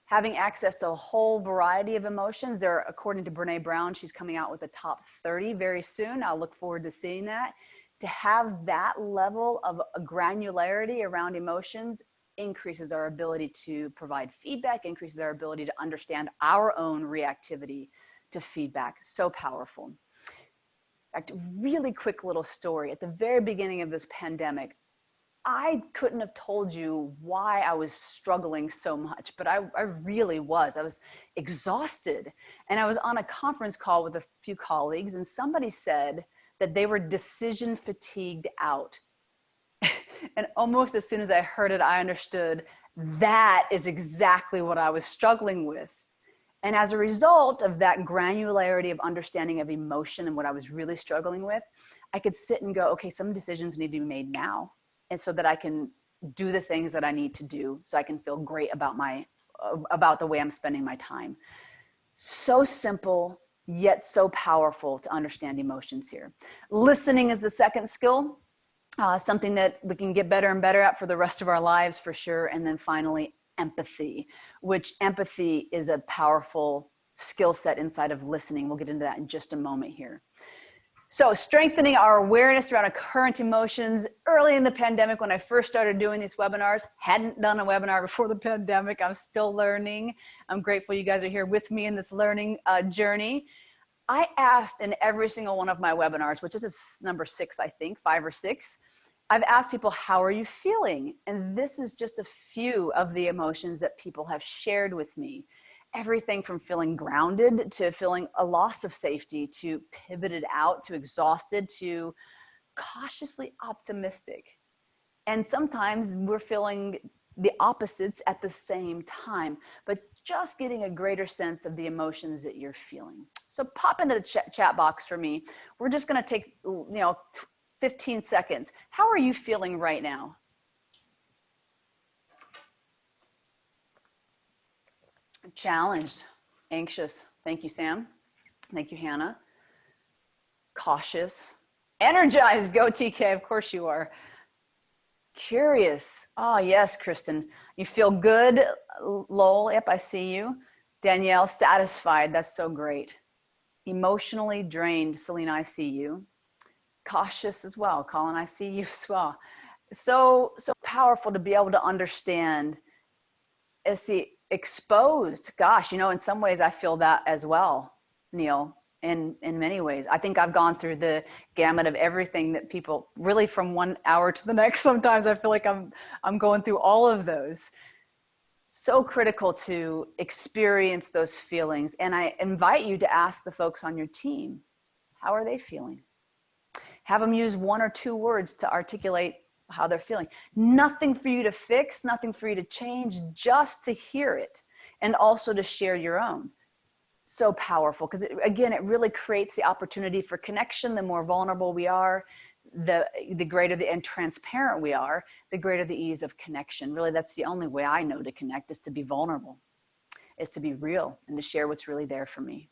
S1: Having access to a whole variety of emotions. There, according to Brene Brown, she's coming out with the top 30 very soon. I'll look forward to seeing that. To have that level of granularity around emotions increases our ability to provide feedback, increases our ability to understand our own reactivity to feedback. So powerful. In fact, really quick little story. At the very beginning of this pandemic, I couldn't have told you why I was struggling so much, but I really was. I was exhausted. And I was on a conference call with a few colleagues, and somebody said that they were decision fatigued out. And almost as soon as I heard it, I understood That is exactly what I was struggling with. And as a result of that granularity of understanding of emotion and what I was really struggling with, I could sit and go, okay, some decisions need to be made now. And so that I can do the things that I need to do so I can feel great about the way I'm spending my time. So simple, yet so powerful to understand emotions here. Listening is the second skill, something that we can get better and better at for the rest of our lives for sure. And then finally, empathy, which empathy is a powerful skill set inside of listening. We'll get into that in just a moment here. So strengthening our awareness around our current emotions. Early in the pandemic, when I first started doing these webinars, hadn't done a webinar before the pandemic. I'm still learning. I'm grateful you guys are here with me in this learning journey. I asked in every single one of my webinars, which is number 6, I think, 5 or 6, I've asked people, how are you feeling? And this is just a few of the emotions that people have shared with me. Everything from feeling grounded to feeling a loss of safety to pivoted out to exhausted to cautiously optimistic. And sometimes we're feeling the opposites at the same time, but just getting a greater sense of the emotions that you're feeling. So pop into the chat box for me. We're just going to take, 15 seconds. How are you feeling right now? Challenged, anxious. Thank you, Sam. Thank you, Hannah. Cautious, energized. Go TK. Of course you are. Curious. Oh, yes, Kristen. You feel good, Lowell. Yep, I see you. Danielle, satisfied. That's so great. Emotionally drained. Selena, I see you. Cautious as well. Colin, I see you as well. So powerful to be able to understand. See, exposed. Gosh, in some ways I feel that as well, Neil. In many ways, I think I've gone through the gamut of everything that people really from 1 hour to the next. Sometimes I feel like I'm going through all of those. So critical to experience those feelings. And I invite you to ask the folks on your team, how are they feeling? Have them use 1 or 2 words to articulate how they're feeling. Nothing for you to fix, nothing for you to change, just to hear it and also to share your own. So powerful because again, it really creates the opportunity for connection. The more vulnerable we are, the greater and transparent we are, the greater the ease of connection. Really, that's the only way I know to connect, is to be vulnerable, is to be real and to share what's really there for me.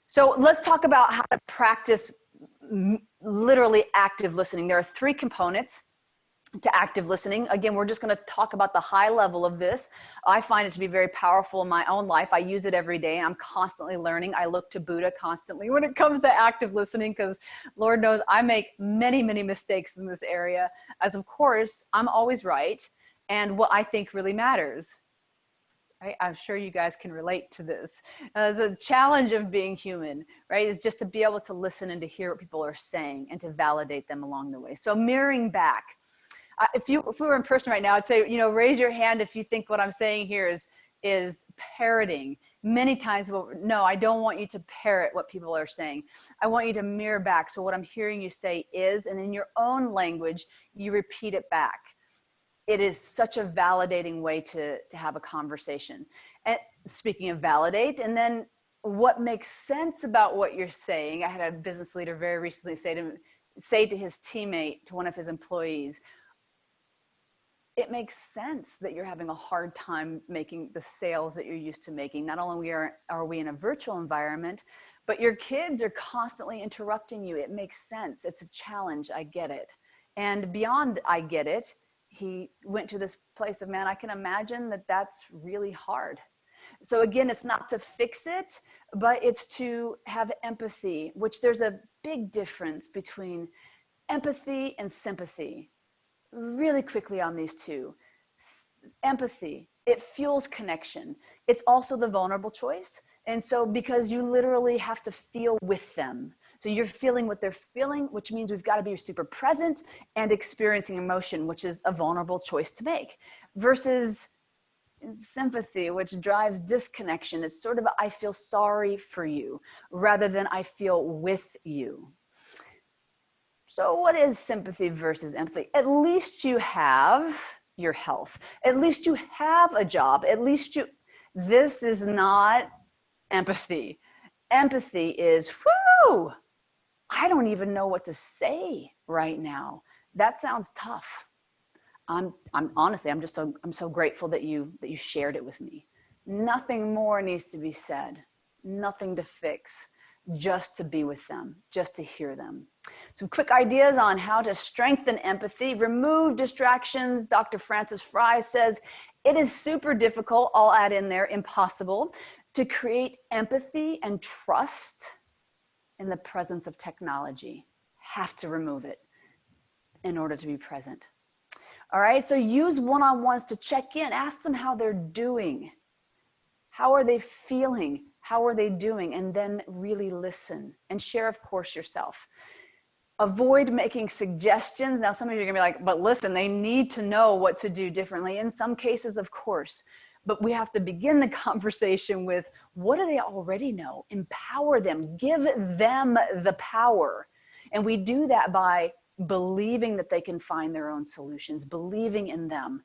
S1: So let's talk about how to practice literally active listening. There are 3 components to active listening. Again, we're just going to talk about the high level of this. I find it to be very powerful in my own life. I use it every day. I'm constantly learning. I look to Buddha constantly when it comes to active listening, because Lord knows I make many, many mistakes in this area, as of course, I'm always right. And what I think really matters. Right? I'm sure you guys can relate to this. The challenge of being human, right, is just to be able to listen and to hear what people are saying and to validate them along the way. So mirroring back. If we were in person right now, I'd say, raise your hand if you think what I'm saying here is parroting. Many times, no, I don't want you to parrot what people are saying. I want you to mirror back. So what I'm hearing you say is, and in your own language, you repeat it back. It is such a validating way to have a conversation. And speaking of validate, and then what makes sense about what you're saying. I had a business leader very recently say to his teammate, to one of his employees, it makes sense that you're having a hard time making the sales that you're used to making. Not only are we in a virtual environment, but your kids are constantly interrupting you. It makes sense. It's a challenge. I get it. And beyond I get it, he went to this place of, man, I can imagine that that's really hard. So again, it's not to fix it, but it's to have empathy, which there's a big difference between empathy and sympathy. Really quickly on these two. Empathy, it fuels connection. It's also the vulnerable choice. And so because you literally have to feel with them. So you're feeling what they're feeling, which means we've got to be super present and experiencing emotion, which is a vulnerable choice to make. Versus sympathy, which drives disconnection. It's sort of, I feel sorry for you rather than I feel with you. So what is sympathy versus empathy? At least you have your health. At least you have a job. At least you, this is not empathy. Empathy is, whoo, I don't even know what to say right now. That sounds tough. I'm honestly, I'm so grateful that you shared it with me. Nothing more needs to be said, nothing to fix, just to be with them, just to hear them. Some quick ideas on how to strengthen empathy. Remove distractions. Dr. Francis Fry says it is super difficult, I'll add in there, impossible, to create empathy and trust in the presence of technology. Have to remove it in order to be present. All right, so use one-on-ones to check in. Ask them how they're doing. How are they feeling? How are they doing? And then really listen and share, of course, yourself. Avoid making suggestions. Now, some of you are gonna be like, but listen, they need to know what to do differently. In some cases, of course, but we have to begin the conversation with, what do they already know? Empower them, give them the power. And we do that by believing that they can find their own solutions, believing in them,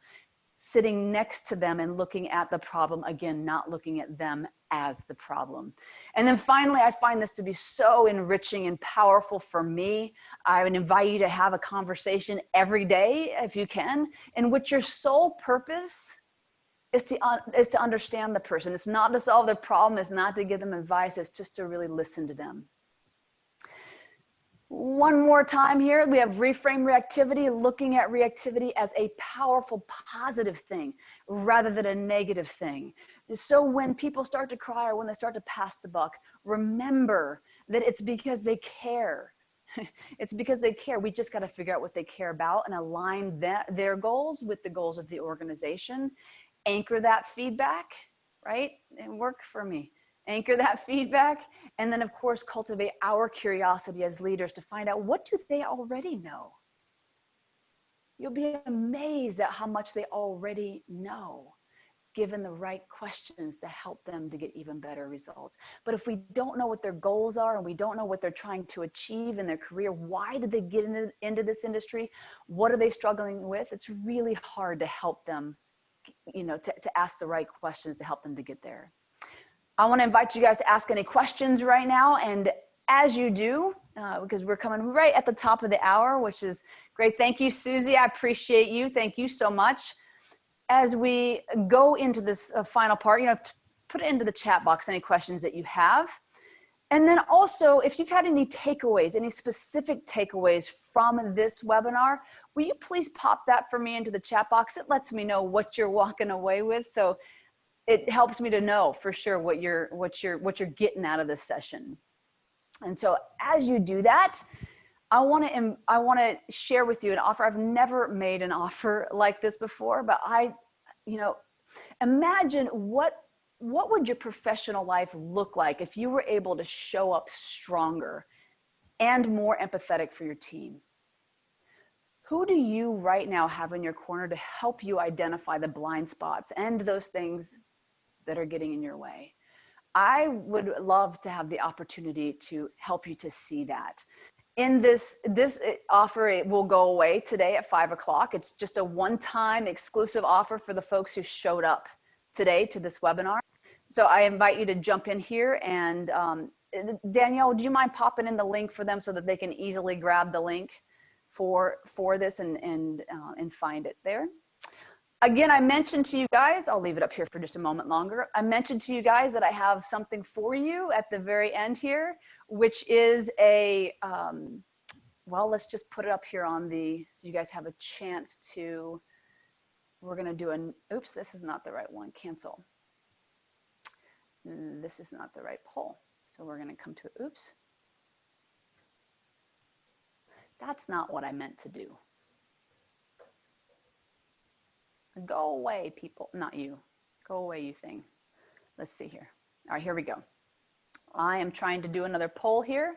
S1: sitting next to them and looking at the problem, again, not looking at them as the problem. And then finally, I find this to be so enriching and powerful for me. I would invite you to have a conversation every day, if you can, in which your sole purpose is to understand the person. It's not to solve their problem, it's not to give them advice, it's just to really listen to them. One more time here, we have reframe reactivity, looking at reactivity as a powerful, positive thing rather than a negative thing. So when people start to cry or when they start to pass the buck, remember that it's because they care. It's because they care. We just got to figure out what they care about and align their goals with the goals of the organization. Anchor that feedback, right? It worked for me. Anchor that feedback, and then of course cultivate our curiosity as leaders to find out, what do they already know? You'll be amazed at how much they already know, given the right questions to help them to get even better results. But if we don't know what their goals are and we don't know what they're trying to achieve in their career, why did they get into this industry? What are they struggling with? It's really hard to help them, you know, to ask the right questions to help them to get there. I want to invite you guys to ask any questions right now. And as you do, because we're coming right at the top of the hour, which is great. Thank you, Susie. I appreciate you. Thank you so much. As we go into this final part, you know, put it into the chat box, any questions that you have. And then also, if you've had any takeaways, any specific takeaways from this webinar, will you please pop that for me into the chat box? It lets me know what you're walking away with. So it helps me to know for sure what you're getting out of this session. And so as you do that, I want to share with you an offer. I've never made an offer like this before, but you know, imagine what would your professional life look like if you were able to show up stronger and more empathetic for your team? Who do you right now have in your corner to help you identify the blind spots and those things that are getting in your way? I would love to have the opportunity to help you to see that. In this offer, it will go away today at 5 o'clock. It's just a one-time exclusive offer for the folks who showed up today to this webinar. So I invite you to jump in here, and Danielle, do you mind popping in the link for them so that they can easily grab the link for this and find it there? Again, I mentioned to you guys, I'll leave it up here for just a moment longer. I mentioned to you guys that I have something for you at the very end here, which is a, well, let's just put it up here on so you guys have a chance to, we're gonna do oops, this is not the right one, cancel. This is not the right poll. So we're gonna come to, oops. That's not what I meant to do. Go away, people, not you. Go away, you thing. Let's see here. All right, here we go. I am trying to do another poll here,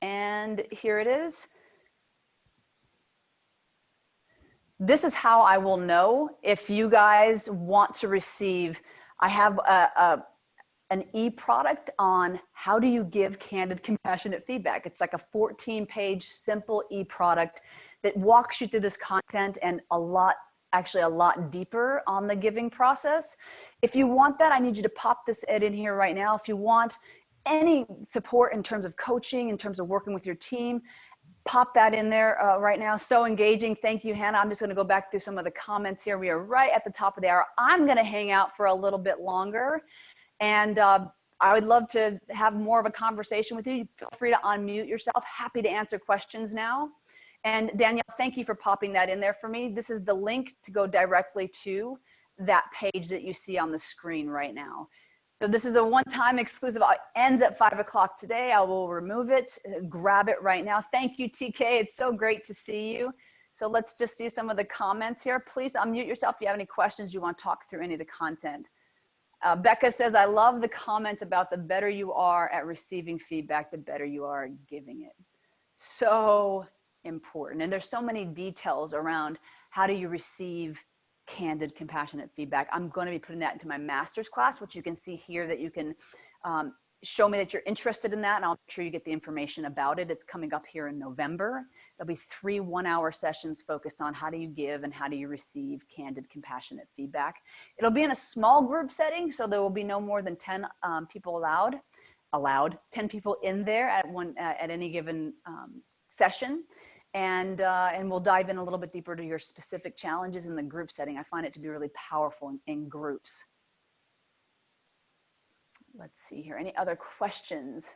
S1: and here it is. This is how I will know if you guys want to receive. I have an e-product on how do you give candid, compassionate feedback. It's like a 14-page simple e-product that walks you through this content and a lot. actually a lot deeper on the giving process. If you want that, I need you to pop this in here right now. If you want any support in terms of coaching, in terms of working with your team, pop that in there right now. So engaging. Thank you, Hannah. I'm just going to go back through some of the comments here. We are right at the top of the hour. I'm going to hang out for a little bit longer. And I would love to have more of a conversation with you. Feel free to unmute yourself. Happy to answer questions now. And Danielle, thank you for popping that in there for me. This is the link to go directly to that page that you see on the screen right now. So this is a one-time exclusive. It ends at 5 o'clock today. I will remove it, grab it right now. Thank you, TK. It's so great to see you. So let's just see some of the comments here. Please unmute yourself if you have any questions you want to talk through any of the content. Becca says, I love the comment about the better you are at receiving feedback, the better you are at giving it. So important. And there's so many details around how do you receive candid, compassionate feedback. I'm going to be putting that into my master's class, which you can see here that you can show me that you're interested in that, and I'll make sure you get the information about it. It's coming up here in November. There'll be 3 one-hour sessions focused on how do you give and how do you receive candid, compassionate feedback. It'll be in a small group setting, so there will be no more than 10 people allowed, 10 people in there at any given session. And we'll dive in a little bit deeper to your specific challenges in the group setting. I find it to be really powerful in groups. Let's see here. Any other questions?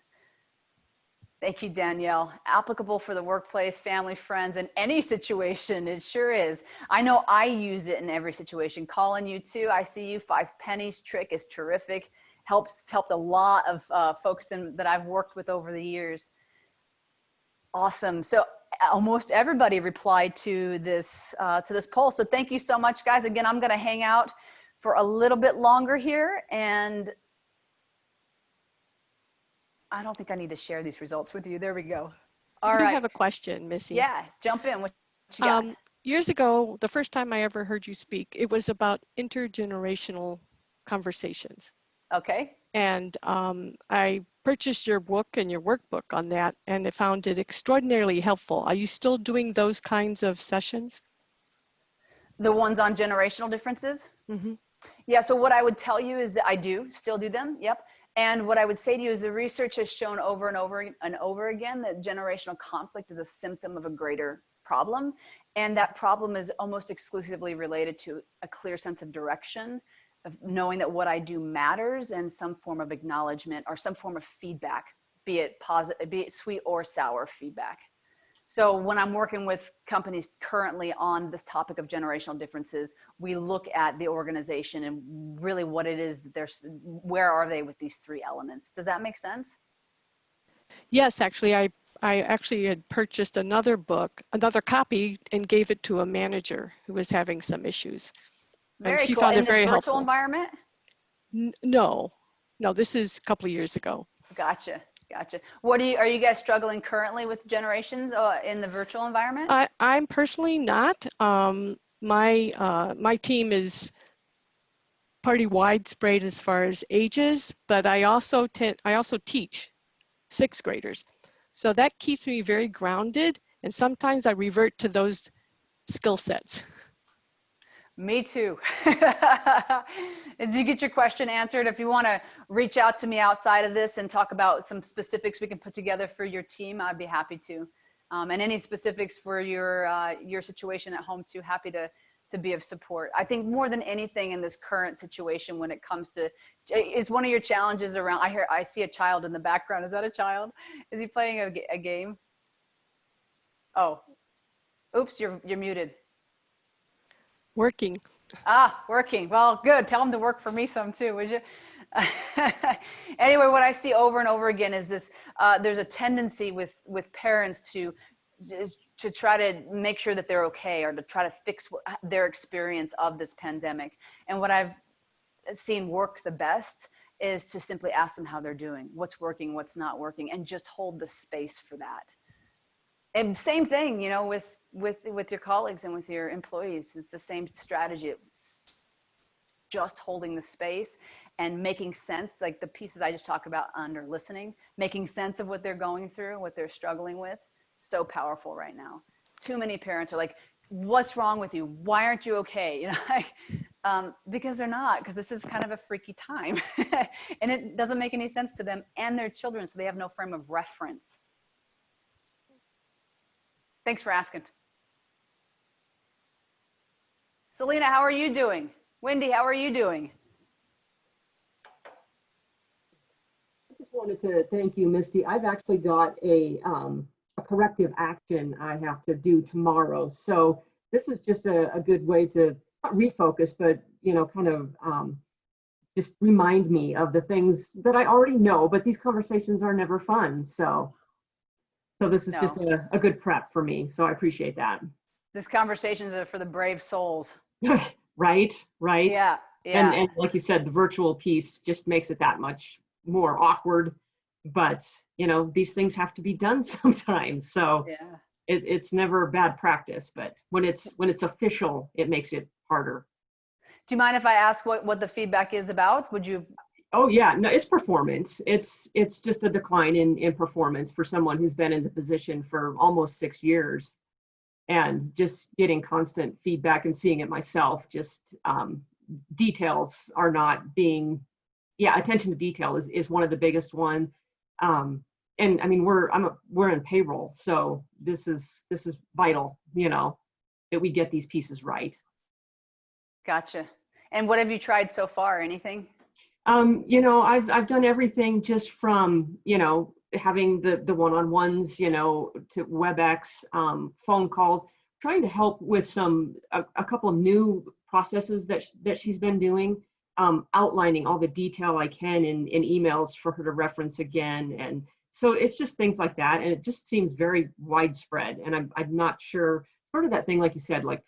S1: Thank you, Danielle. Applicable for the workplace, family, friends, in any situation. It sure is. I know I use it in every situation. Colin, you too. I see you. 5 pennies trick is terrific. Helped a lot of folks that I've worked with over the years. Awesome. So almost everybody replied to this poll. So thank you so much, guys. Again, I'm going to hang out for a little bit longer here, and I don't think I need to share these results with you. There we go. All right.
S3: I have a question, Missy.
S1: Yeah, jump in. What you got?
S3: Years ago, the first time I ever heard you speak, it was about intergenerational conversations.
S1: Okay.
S3: And I purchased your book and your workbook on that, and I found it extraordinarily helpful. Are you still doing those kinds of sessions?
S1: The ones on generational differences?
S3: Mm-hmm.
S1: Yeah, so what I would tell you is that I still do them. Yep. And what I would say to you is the research has shown over and over again that generational conflict is a symptom of a greater problem. And that problem is almost exclusively related to a clear sense of direction, of knowing that what I do matters, and some form of acknowledgement or some form of feedback, be it positive, be it sweet or sour feedback. So when I'm working with companies currently on this topic of generational differences, we look at the organization and really what it is that where are they with these 3 elements? Does that make sense?
S3: Yes, actually, I actually had purchased another book, another copy, and gave it to a manager who was having some issues.
S1: Very
S3: and she
S1: cool.
S3: found
S1: In
S3: it very
S1: this virtual
S3: helpful.
S1: environment?
S3: No, this is a couple of years ago.
S1: Gotcha. What are you guys struggling currently with generations in the virtual environment?
S3: I'm personally not. My team is pretty widespread as far as ages, but I also teach 6th graders. So that keeps me very grounded, and sometimes I revert to those skill sets.
S1: Me too. Did you get your question answered? If you want to reach out to me outside of this and talk about some specifics we can put together for your team, I'd be happy to. And any specifics for your situation at home too, happy to be of support. I think more than anything in this current situation when it comes to, is one of your challenges around, I see a child in the background. Is that a child? Is he playing a game? Oh, oops, you're muted.
S3: Working.
S1: Working. Well, good. Tell them to work for me some too, would you? Anyway, what I see over and over again is this, there's a tendency with parents to try to make sure that they're okay, or to try to fix their experience of this pandemic. And what I've seen work the best is to simply ask them how they're doing, what's working, what's not working, and just hold the space for that. And same thing, with your colleagues and with your employees. It's the same strategy. It's just holding the space and making sense, like the pieces I just talked about under listening, making sense of what they're going through, what they're struggling with. So powerful right now. Too many parents are like, what's wrong with you? Why aren't you okay? You know, like, because they're not, because this is kind of a freaky time and it doesn't make any sense to them and their children. So they have no frame of reference. Thanks for asking. Selena, how are you doing? Wendy, how are you doing?
S4: I just wanted to thank you, Misty. I've actually got a corrective action I have to do tomorrow. So this is just a good way to not refocus, but, you know, kind of just remind me of the things that I already know, but these conversations are never fun. So this is just a good prep for me. So I appreciate that.
S1: This conversations are for the brave souls.
S4: Right.
S1: Yeah.
S4: And like you said, the virtual piece just makes it that much more awkward. But, you know, these things have to be done sometimes. So it's never bad practice. But when it's official, it makes it harder.
S1: Do you mind if I ask what the feedback is about? Would you?
S4: Oh yeah, no, it's performance. It's just a decline in performance for someone who's been in the position for almost 6 years, and just getting constant feedback and seeing it myself. Just details are not being, attention to detail is one of the biggest one. And I mean, we're in payroll, so this is vital, you know, that we get these pieces right.
S1: Gotcha. And what have you tried so far? Anything?
S4: You know, I've done everything, just from, you know, having the one-on-ones, you know, to WebEx, phone calls, trying to help with a couple of new processes that she's been doing, outlining all the detail I can in emails for her to reference again. And so it's just things like that. And it just seems very widespread. And I'm not sure, sort of that thing, like you said, like,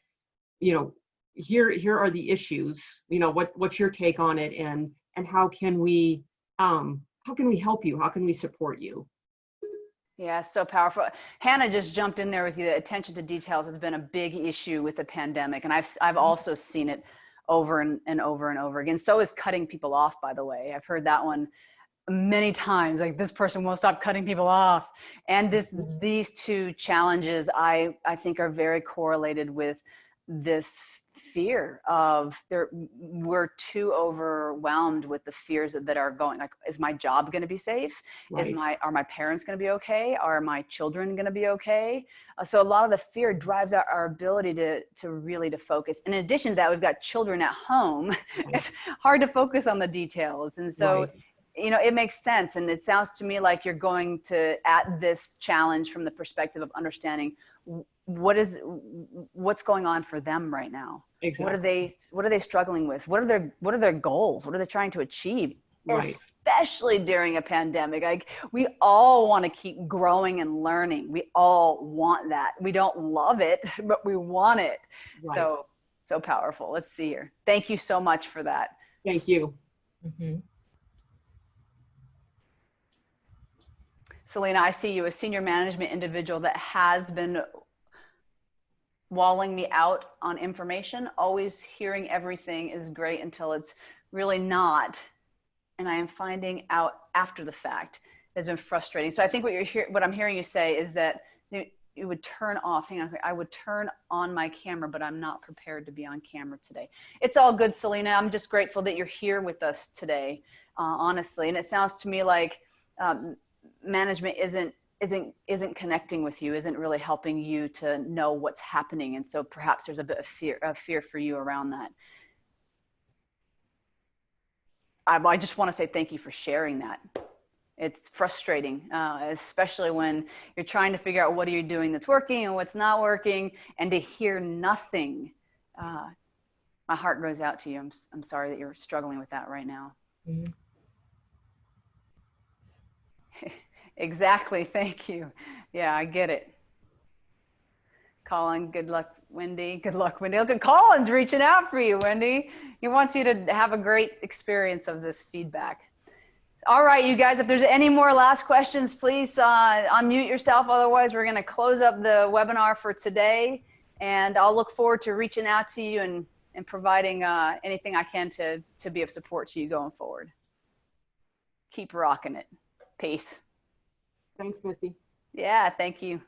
S4: you know, here are the issues, you know, what's your take on it, and how can we help you? How can we support you?
S1: Yeah, so powerful. Hannah just jumped in there with you. The attention to details has been a big issue with the pandemic. And I've also seen it over and over and over again. So is cutting people off, by the way. I've heard that one many times, like, this person won't stop cutting people off. And these two challenges, I think, are very correlated with this fear of we're too overwhelmed with the fears that are going, like, is my job going to be safe?
S4: Right.
S1: Are my parents going to be okay? Are my children going to be okay? So a lot of the fear drives our ability to really focus. And in addition to that, we've got children at home. Right. It's hard to focus on the details. And so, right, you know, it makes sense. And it sounds to me like you're going at this challenge from the perspective of understanding what's going on for them right now. Exactly. What are they struggling with? What are their goals? What are they trying to achieve? Right. Especially during a pandemic. Like, we all want to keep growing and learning. We all want that. We don't love it, but we want it. Right. So powerful. Let's see here. Thank you so much for that.
S4: Thank you.
S2: Mm-hmm.
S1: Selena, I see you, a senior management individual that has been walling me out on information. Always hearing everything is great until it's really not. And I am finding out after the fact. Has been frustrating. So I think what I'm hearing you say is that you would turn off. Hang on a second. I would turn on my camera, but I'm not prepared to be on camera today. It's all good, Selena. I'm just grateful that you're here with us today, honestly. And it sounds to me like management isn't connecting with you, isn't really helping you to know what's happening. And so perhaps there's a bit of fear for you around that. I just want to say thank you for sharing that. It's frustrating, especially when you're trying to figure out what are you doing that's working and what's not working, and to hear nothing. My heart goes out to you. I'm sorry that you're struggling with that right now.
S2: Mm-hmm.
S1: Exactly. Thank you. Yeah, I get it. Colin, good luck, Wendy. Good luck, Wendy. Look at Colin's reaching out for you, Wendy. He wants you to have a great experience of this feedback. All right, you guys, if there's any more last questions, please unmute yourself. Otherwise, we're going to close up the webinar for today. And I'll look forward to reaching out to you and providing anything I can to be of support to you going forward. Keep rocking it. Peace.
S4: Thanks, Misty.
S1: Yeah, thank you.